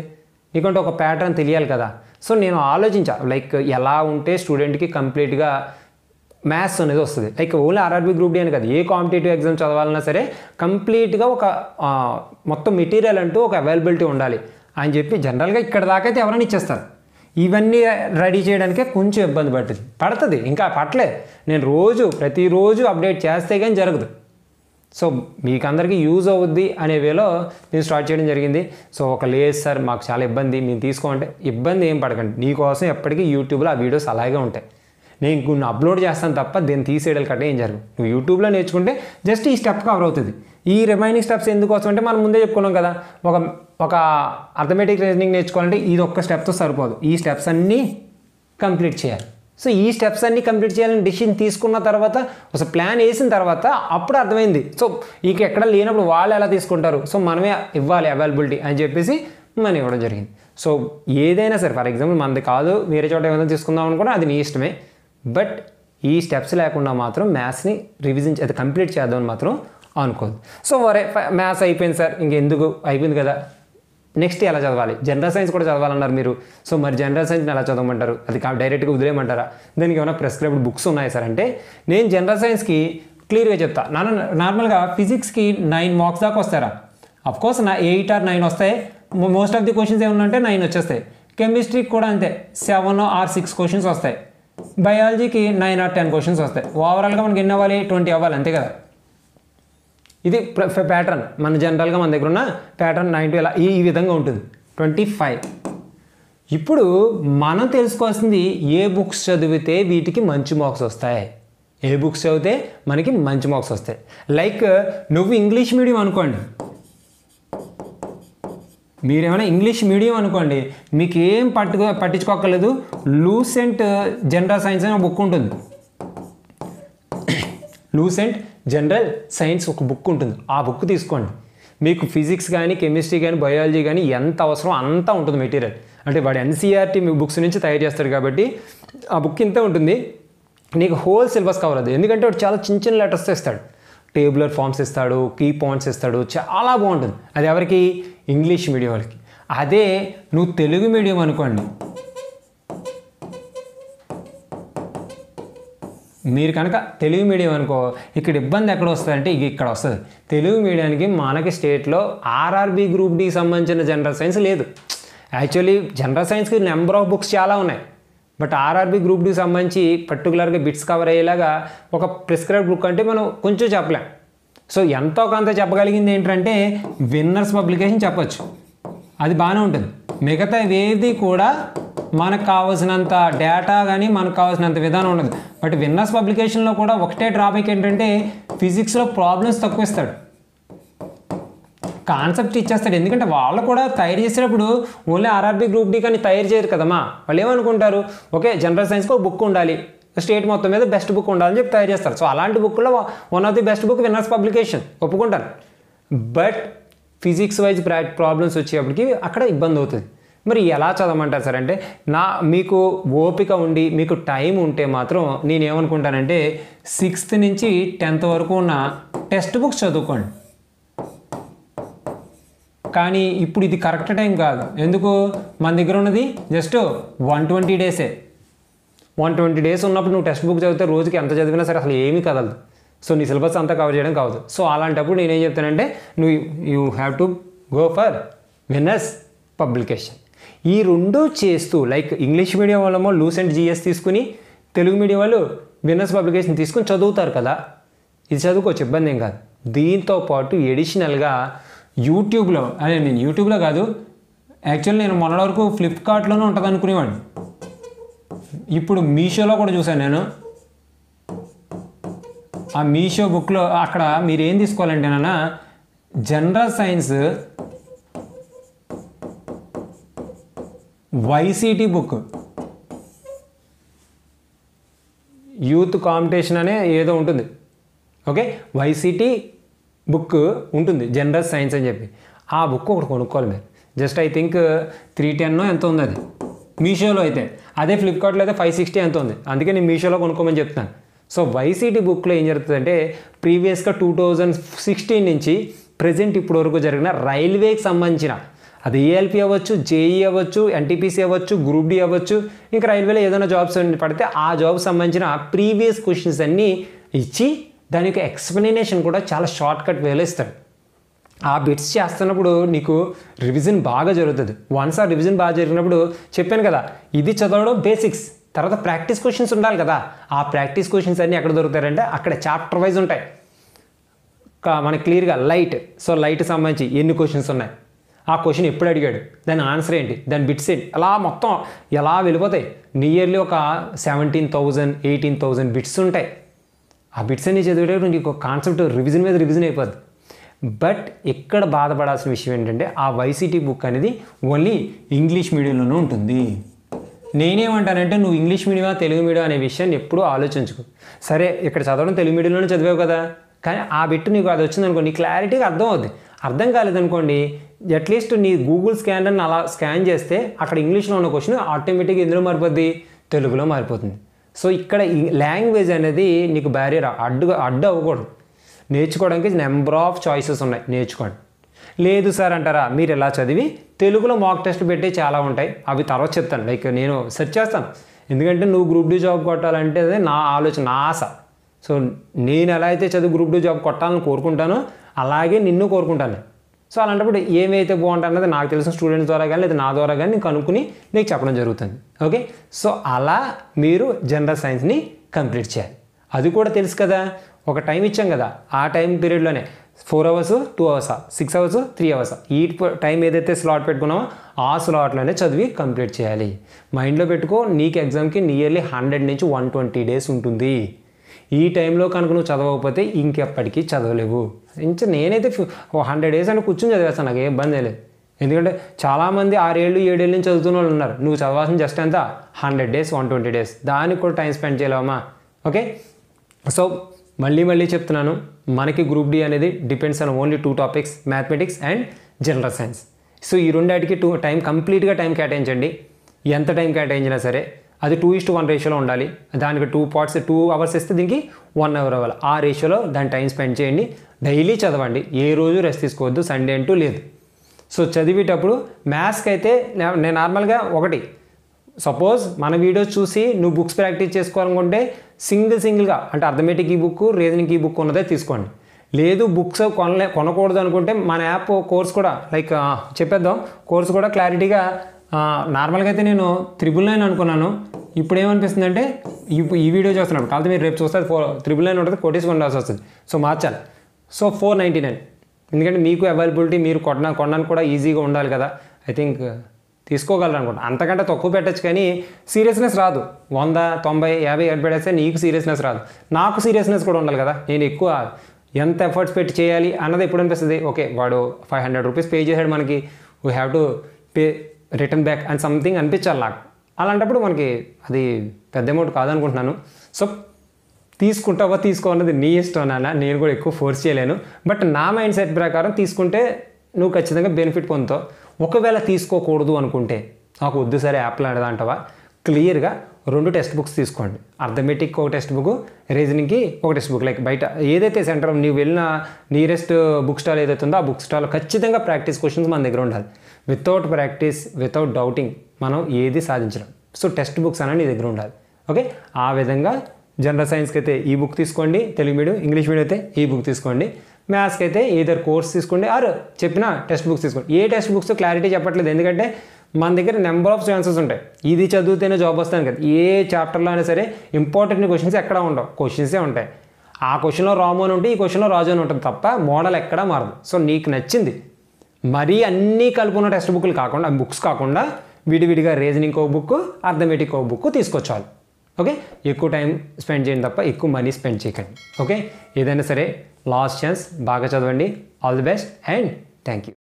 నీకంటే ఒక ప్యాటర్న్ తెలియాలి కదా. సో నేను ఆలోచించా, లైక్ ఎలా ఉంటే స్టూడెంట్కి కంప్లీట్గా మ్యాథ్స్ అనేది వస్తుంది. Like only RRB group D అని కాదు, ఏ కాంపిటేటివ్ ఎగ్జామ్ చదవాలన్నా సరే కంప్లీట్గా ఒక మొత్తం మెటీరియల్ అంటూ ఒక అవైలబిలిటీ ఉండాలి అని చెప్పి జనరల్గా ఇక్కడ దాకా అయితే ఎవరైనా ఇచ్చేస్తారు. ఇవన్నీ రెడీ చేయడానికే కొంచెం ఇబ్బంది పడుతుంది, ఇంకా పట్టలే. నేను ప్రతిరోజు అప్డేట్ చేస్తే కానీ జరగదు. సో మీకు అందరికీ యూజ్ అవుద్ది అనే వేలో నేను స్టార్ట్ చేయడం జరిగింది. సో ఒక లేదు సార్ మాకు చాలా ఇబ్బంది, మేము తీసుకోమంటే ఇబ్బంది ఏం పడకండి, నీకోసం ఎప్పటికీ యూట్యూబ్లో ఆ వీడియోస్ అలాగే ఉంటాయి. నేను కొన్ని అప్లోడ్ చేస్తాను తప్ప దీన్ని తీసేయడం కట్టే ఏం జరగదు. నువ్వు యూట్యూబ్లో నేర్చుకుంటే జస్ట్ ఈ స్టెప్ కవర్ అవుతుంది. ఈ రిమైనింగ్ స్టెప్స్ ఎందుకోసం అంటే మనం ముందే చెప్పుకున్నాం కదా, ఒక అర్థమెటిక్ రీజనింగ్ నేర్చుకోవాలంటే ఇది ఒక్క స్టెప్తో సరిపోదు. ఈ స్టెప్స్ అన్నీ కంప్లీట్ చేయాలి. సో ఈ స్టెప్స్ అన్నీ కంప్లీట్ చేయాలని డిసిషన్ తీసుకున్న తర్వాత ఒక ప్లాన్ వేసిన తర్వాత అప్పుడు అర్థమైంది. సో ఇక ఎక్కడ లేనప్పుడు వాళ్ళు ఎలా తీసుకుంటారు, సో మనమే ఇవ్వాలి అవైలబిలిటీ అని చెప్పేసి మనం ఇవ్వడం జరిగింది. సో ఏదైనా సరే, ఫర్ ఎగ్జాంపుల్ మనది కాదు వేరే చోట ఏమైనా తీసుకుందాం అనుకున్నా అది నీ ఇష్టమే, బట్ ఈ స్టెప్స్ లేకుండా మాత్రం మ్యాథ్స్ని రివిజన్ అది కంప్లీట్ చేద్దామని మాత్రం అనుకోదు. సో వరే మ్యాథ్స్ అయిపోయింది సార్, ఇంకెందుకు అయిపోయింది కదా, నెక్స్ట్ ఎలా చదవాలి, జనరల్ సైన్స్ కూడా చదవాలన్నారు మీరు. సో మరి జనరల్ సైన్స్ని ఎలా చదవమంటారు, అది డైరెక్ట్గా వదిలేయమంటారా, దానికి ఏమైనా ప్రిస్క్రైబ్డ్ బుక్స్ ఉన్నాయి సార్ అంటే నేను జనరల్ సైన్స్కి క్లియర్గా చెప్తా. నార్మల్గా ఫిజిక్స్కి 9 మార్క్స్ దాకా వస్తారా, అఫ్కోర్స్ 8 or 9 వస్తాయి, మోస్ట్ ఆఫ్ ది క్వశ్చన్స్ ఏమన్నా 9 వచ్చేస్తాయి. కెమిస్ట్రీకి కూడా అంతే 7 or 6 క్వశ్చన్స్ వస్తాయి. బయాలజీకి 9 or 10 క్వశ్చన్స్ వస్తాయి. ఓవరాల్గా మనకి ఎన్ని అవ్వాలి, 20 అవ్వాలి, అంతే కదా. ఇది ప్యాటర్న్ మన జనరల్గా మన దగ్గర ఉన్న ప్యాటర్న్ 9 to ఇలా ఈ విధంగా ఉంటుంది 25. ఇప్పుడు మనం తెలుసుకోవాల్సింది ఏ బుక్స్ చదివితే వీటికి మంచి మార్క్స్ వస్తాయి, ఏ బుక్స్ చదివితే మనకి మంచి మార్క్స్ వస్తాయి. లైక్ నువ్వు ఇంగ్లీష్ మీడియం అనుకోండి, మీరేమైనా ఇంగ్లీష్ మీడియం అనుకోండి, మీకు ఏం పట్టించుకోక్కర్లేదు, లూసెంట్ జనరల్ సైన్స్ అనే బుక్ ఉంటుంది. లూసెంట్ జనరల్ సైన్స్ ఒక బుక్ ఉంటుంది, ఆ బుక్ తీసుకోండి. మీకు ఫిజిక్స్ కానీ కెమిస్ట్రీ కానీ బయాలజీ కానీ ఎంత అవసరం అంతా ఉంటుంది మెటీరియల్. అంటే వాడు ఎన్సీఆర్టీ మీ బుక్స్ నుంచి తయారు చేస్తాడు కాబట్టి ఆ బుక్ ఇంత ఉంటుంది, నీకు హోల్ సిలబస్ కవర్ అవుతుంది. ఎందుకంటే వాడు చాలా చిన్న చిన్న లెటర్స్ ఇస్తాడు, టేబులర్ ఫార్మ్స్ ఇస్తాడు, కీ పాయింట్స్ ఇస్తాడు, చాలా బాగుంటుంది. అది ఎవరికి, ఇంగ్లీష్ మీడియం వాళ్ళకి. అదే నువ్వు తెలుగు మీడియం అనుకోండి, మీరు కనుక తెలుగు మీడియం అనుకో, ఇక్కడ ఇబ్బంది ఎక్కడ వస్తుందంటే ఇక్కడ వస్తుంది. తెలుగు మీడియానికి మనకి స్టేట్లో ఆర్ఆర్బీ గ్రూప్ డి సంబంధించిన జనరల్ సైన్స్ లేదు. యాక్చువల్లీ జనరల్ సైన్స్కి నెంబర్ ఆఫ్ బుక్స్ చాలా ఉన్నాయి, బట్ ఆర్ఆర్బీ గ్రూప్ డి సంబంధించి పర్టికులర్గా బిట్స్ కవర్ అయ్యేలాగా ఒక ప్రిస్క్రైబ్డ్ బుక్ అంటే మనం కొంచెం చెప్పలేం. సో ఎంతో కొంత చెప్పగలిగింది ఏంటంటే విన్నర్స్ పబ్లికేషన్ చెప్పచ్చు, అది బాగానే ఉంటుంది. మిగతా ఏది కూడా మనకు కావాల్సినంత డేటా కానీ మనకు కావాల్సినంత విధానం ఉండదు. బట్ విన్నర్స్ పబ్లికేషన్లో కూడా ఒకటే డ్రాబ్యాక్ ఏంటంటే ఫిజిక్స్లో ప్రాబ్లమ్స్ తక్కువ ఇస్తాడు, కాన్సెప్ట్ ఇచ్చేస్తాడు. ఎందుకంటే వాళ్ళు కూడా తయారు చేసేటప్పుడు ఓన్లీ ఆర్ఆర్బీ గ్రూప్ డి కానీ తయారు చేయరు కదమ్మా. వాళ్ళు ఏమనుకుంటారు, ఓకే జనరల్ సైన్స్కి ఒక బుక్ ఉండాలి, స్టేట్ మొత్తం మీద బెస్ట్ బుక్ ఉండాలని చెప్పి తయారు చేస్తారు. సో అలాంటి బుక్లో one of the best book winners publication ఒప్పుకుంటారు. బట్ ఫిజిక్స్ వైజ్ ప్రాబ్లమ్స్ వచ్చేప్పటికి అక్కడ ఇబ్బంది అవుతుంది. మరి ఎలా చదవమంటారు సార్ అంటే మీకు ఓపిక ఉండి మీకు టైం ఉంటే మాత్రం నేనేమనుకుంటానంటే 6th నుంచి 10th వరకు ఉన్న టెక్స్ట్ బుక్స్ చదువుకోండి. కానీ ఇప్పుడు ఇది కరెక్ట్ టైం కాదు. ఎందుకు, మన దగ్గర ఉన్నది జస్ట్ 120 డేసే. 120 డేస్ ఉన్నప్పుడు నువ్వు టెక్స్ట్ బుక్ చదివితే రోజుకి ఎంత చదివినా సరే అసలు ఏమీ కదలదు. సో నీ సిలబస్ అంతా కవర్ చేయడం కావద్దు. సో అలాంటప్పుడు నేనేం చెప్తానంటే నువ్వు you have to go for winners publication. ఈ రెండు చేస్తూ లైక్ ఇంగ్లీష్ మీడియం వాళ్ళేమో లూసెంట్ జిఎస్ తీసుకుని తెలుగు మీడియం వాళ్ళు విన్నర్స్ పబ్లికేషన్ తీసుకుని చదువుతారు కదా, ఇది చదువుకోవచ్చు, ఇబ్బంది ఏం కాదు. దీంతో పాటు ఎడిషనల్గా యూట్యూబ్లో, అదే నేను యూట్యూబ్లో కాదు, యాక్చువల్లీ నేను మొన్నటి వరకు ఫ్లిప్కార్ట్లోనే ఉంటుంది అనుకునేవాడిని, ఇప్పుడు మీషోలో కూడా చూశాను నేను. ఆ మీషో బుక్లో అక్కడ మీరు ఏం తీసుకోవాలంటే నాన్న general science VCT book, youth competition అనే ఏదో ఉంటుంది, ఓకే వైసీటీ బుక్ ఉంటుంది జనరల్ సైన్స్ అని చెప్పి. ఆ బుక్ ఒకటి కొనుక్కోవాలి మీరు. జస్ట్ ఐ థింక్ 310 ఎంత ఉంది అది మీషోలో అయితే, అదే ఫ్లిప్కార్ట్లో అయితే 560 ఎంత ఉంది. అందుకే నేను మీషోలో కొనుక్కోమని చెప్తాను. సో వైసీటీ బుక్లో ఏం జరుగుతుందంటే ప్రీవియస్గా 2016 నుంచి ప్రజెంట్ ఇప్పటి వరకు జరిగిన రైల్వేకి సంబంధించిన, అది ఏఎల్పి అవ్వచ్చు, జేఈ అవ్వచ్చు, ఎన్టీపీసీ అవ్వచ్చు, గ్రూప్ డి అవ్వచ్చు, ఇంకా రైల్వేలో ఏదైనా జాబ్స్ పడితే ఆ జాబ్ సంబంధించిన ప్రీవియస్ క్వశ్చన్స్ అన్నీ ఇచ్చి దానికి ఎక్స్ప్లెనేషన్ కూడా చాలా షార్ట్ కట్ వేలో ఇస్తాడు. ఆ బిట్స్ చేస్తున్నప్పుడు నీకు రివిజన్ బాగా జరుగుతుంది. వన్స్ ఆ రివిజన్ బాగా జరిగినప్పుడు చెప్పాను కదా, ఇది చదవడం బేసిక్స్, తర్వాత ప్రాక్టీస్ క్వశ్చన్స్ ఉండాలి కదా. ఆ ప్రాక్టీస్ క్వశ్చన్స్ అన్నీ ఎక్కడ దొరుకుతాయంటే అక్కడ చాప్టర్ వైజ్ ఉంటాయి మనకి క్లియర్గా. లైట్, సో లైట్ సంబంధించి ఎన్ని క్వశ్చన్స్ ఉన్నాయి, ఆ క్వశ్చన్ ఎప్పుడు అడిగాడు, దాని ఆన్సర్ ఏంటి, దాని బిట్స్ ఏంటి, అలా మొత్తం ఎలా వెళ్ళిపోతాయి. నియర్లీ ఒక 17,000 18,000 బిట్స్ ఉంటాయి. ఆ బిట్స్ అన్ని చదివేటప్పుడు నీకు కాన్సెప్ట్ రివిజన్ మీద రివిజన్ అయిపోద్ది. బట్ ఇక్కడ బాధపడాల్సిన విషయం ఏంటంటే ఆ వైసీటీ బుక్ అనేది ఓన్లీ ఇంగ్లీష్ మీడియంలోనే ఉంటుంది. నేనేమంటానంటే నువ్వు ఇంగ్లీష్ మీడియమా తెలుగు మీడియం అనే విషయాన్ని ఎప్పుడూ ఆలోచించుకో. సరే ఇక్కడ చదవడం తెలుగు మీడియంలోనే చదివావు కదా, కానీ ఆ బిట్టు నీకు అది వచ్చిందనుకో నీ క్లారిటీగా అర్థం అవుద్ది. అర్థం కాలేదనుకోండి అట్లీస్ట్ నీ గూగుల్ స్కానర్ని అలా స్కాన్ చేస్తే అక్కడ ఇంగ్లీష్లో ఉన్న క్వశ్చన్ ఆటోమేటిక్గా ఎందులో మారిపోద్ది, తెలుగులో మారిపోతుంది. సో ఇక్కడ లాంగ్వేజ్ అనేది నీకు బ్యారియర్ అడ్డు అవ్వకూడదు. నేర్చుకోవడానికి నెంబర్ ఆఫ్ చాయిసెస్ ఉన్నాయి, నేర్చుకోండి. లేదు సార్ అంటారా, మీరు ఇలా చదివి తెలుగులో మాక్ టెస్ట్ పెట్టి చాలా ఉంటాయి, అవి తర్వాత చెప్తాను. లైక్ నేను సెర్చ్ చేస్తాను, ఎందుకంటే నువ్వు గ్రూప్ డి జాబ్ కొట్టాలంటే అదే నా ఆలోచన, నా ఆశ. సో నేను ఎలా అయితే చదివి గ్రూప్ డి జాబ్ కొట్టాలని కోరుకుంటానో అలాగే నిన్ను కోరుకుంటాను. సో అలాంటప్పుడు ఏమైతే బాగుంటుంది అన్నది నాకు తెలిసిన స్టూడెంట్స్ ద్వారా కానీ లేదా నా ద్వారా కానీ నేను కనుక్కుని నీకు చెప్పడం జరుగుతుంది. ఓకే, సో అలా మీరు జనరల్ సైన్స్ని కంప్లీట్ చేయాలి. అది కూడా తెలుసు కదా, ఒక టైం ఇచ్చాం కదా, ఆ టైం పీరియడ్లోనే 4 అవర్స్ 2 అవర్స్ 6 అవర్స్ 3 అవర్స్ ఈ టైం ఏదైతే స్లాట్ పెట్టుకున్నామో ఆ స్లాట్లోనే చదివి కంప్లీట్ చేయాలి. మైండ్లో పెట్టుకో, నీకు ఎగ్జామ్కి నియర్లీ 100 నుంచి 120 డేస్ ఉంటుంది. ఈ టైంలో కనుక నువ్వు చదవకపోతే ఇంకెప్పటికీ చదవలేవు. నేనైతే 100 డేస్ అంటే కూర్చొని చదివేస్తాను, నాకు ఏ ఇబ్బంది లేదు. ఎందుకంటే చాలామంది 6 ఏళ్ళు 7 ఏళ్ళ నుంచి చదువుతున్న వాళ్ళు ఉన్నారు. నువ్వు చదవాల్సిన జస్ట్ ఎంత 100 డేస్ 120 డేస్, దానికి కూడా టైం స్పెండ్ చేయలేమా? ఓకే, సో మళ్ళీ చెప్తున్నాను, మనకి గ్రూప్ డి అనేది depends on only 2 topics, mathematics and general science. So ఈ రెండాటికి కంప్లీట్గా టైం కేటాయించండి. ఎంత టైం కేటాయించినా సరే అది 2:1 రేషియోలో ఉండాలి. దానికి 2 పార్ట్స్ 2 అవర్స్ ఇస్తే దీనికి 1 అవర్ అవ్వాలి. ఆ రేషియోలో దాని టైం స్పెండ్ చేయండి. డైలీ చదవండి, ఏ రోజు రెస్ట్ తీసుకోవద్దు, సండే అంటూ లేదు. సో చదివేటప్పుడు మ్యాథ్స్కి అయితే నేను నార్మల్గా ఒకటి, సపోజ్ మన వీడియోస్ చూసి నువ్వు బుక్స్ ప్రాక్టీస్ చేసుకోవాలనుకుంటే సింగిల్గా అంటే అర్థమెటిక్ ఈ బుక్, రీజనింగ్ ఈ బుక్ ఉన్నదే తీసుకోండి. లేదు బుక్స్ కొనకూడదు అనుకుంటే మన యాప్ కోర్స్ కూడా లైక్ చెప్పేద్దాం, కోర్స్ కూడా క్లారిటీగా నార్మల్గా అయితే నేను 999 అనుకున్నాను, ఇప్పుడు ఏమనిపిస్తుంది అంటే ఈ వీడియో చూస్తున్నాను కాబట్టి మీరు రేపు చూస్తే 999 ఉంటుంది, కోటీస్ కొనాల్సి వస్తుంది. సో మార్చాలి. సో 499, ఎందుకంటే మీకు అవైలబిలిటీ మీరు కొనడానికి కూడా ఈజీగా ఉండాలి కదా. ఐ థింక్ తీసుకోగలరు అనుకుంటా. అంతకంటే తక్కువ పెట్టచ్చు కానీ సీరియస్నెస్ రాదు. 100, 90, 50 పెడితే నీకు సీరియస్నెస్ రాదు, నాకు సీరియస్నెస్ కూడా ఉండాలి కదా. నేను ఎక్కువ ఎంత ఎఫర్ట్స్ పెట్టి చేయాలి అన్నది ఎప్పుడు అనిపిస్తుంది, ఓకే వాడు 500 రూపీస్ పే చేశాడు మనకి, we have to pay return back and something అనిపించాలి నాకు. అలాంటప్పుడు మనకి అది పెద్ద అమౌంట్ కాదనుకుంటున్నాను. సో తీసుకుంటావా తీసుకోవాలన్నది నీ ఇష్టం నాన్న, నేను కూడా ఎక్కువ ఫోర్స్ చేయలేను. బట్ నా మైండ్ సెట్ ప్రకారం తీసుకుంటే నువ్వు ఖచ్చితంగా బెనిఫిట్ పొందుతావు. ఒకవేళ తీసుకోకూడదు అనుకుంటే నాకు వద్దు సరే యాప్లో అంటావా, క్లియర్గా 2 టెక్స్ట్ బుక్స్ తీసుకోండి. అర్థమెటిక్ ఒక టెక్స్ట్ బుక్, రీజనింగ్కి ఒక టెక్స్ట్ బుక్. లైక్ బయట ఏదైతే సెంటర్ నీవు వెళ్ళిన నియరెస్ట్ బుక్ స్టాల్ ఏదైతే ఉందో ఆ బుక్ స్టాల్ ఖచ్చితంగా ప్రాక్టీస్ క్వశ్చన్స్ మన దగ్గర ఉండాలి. వితౌట్ ప్రాక్టీస్, వితౌట్ డౌటింగ్ మనం ఏది సాధించడం. సో టెక్స్ట్ బుక్స్ అనేది నీ దగ్గర ఉండాలి. ఓకే, ఆ విధంగా జనరల్ సైన్స్కి అయితే ఈ బుక్ తీసుకోండి, తెలుగు మీడియం ఇంగ్లీష్ మీడియం అయితే ఈ బుక్ తీసుకోండి, మ్యాథ్స్కి అయితే ఏదర్ కోర్స్ తీసుకోండి ఆర్ చెప్పిన టెక్స్ట్ బుక్స్ తీసుకోండి. ఏ టెక్స్ట్ బుక్స్ క్లారిటీ చెప్పట్లేదు, ఎందుకంటే మన దగ్గర నెంబర్ ఆఫ్ ఛాన్సెస్ ఉంటాయి. ఇది చదివితేనే జాబ్ వస్తాను కదా, ఏ చాప్టర్లో అయినా సరే ఇంపార్టెంట్ క్వశ్చన్స్ ఎక్కడ ఉండవు, క్వశ్చన్సే ఉంటాయి. ఆ క్వశ్చన్లో రాము అని ఉంటే ఈ క్వశ్చన్లో రాజు అని ఉంటుంది తప్ప మోడల్ ఎక్కడా మారదు. సో నీకు నచ్చింది మరీ అన్నీ కలుపుకున్న టెక్స్ట్ బుక్లు కాకుండా, బుక్స్ కాకుండా విడివిడిగా రీజనింగ్ ఒక బుక్, అర్థమెటిక్ ఒక బుక్ తీసుకొచ్చాలి. ఓకే, ఎక్కువ టైం స్పెండ్ చేయండి తప్ప ఎక్కువ మనీ స్పెండ్ చేయకండి. ఓకే, ఏదైనా సరే లాస్ట్ ఛాన్స్, బాగా చదవండి. All the best and thank you.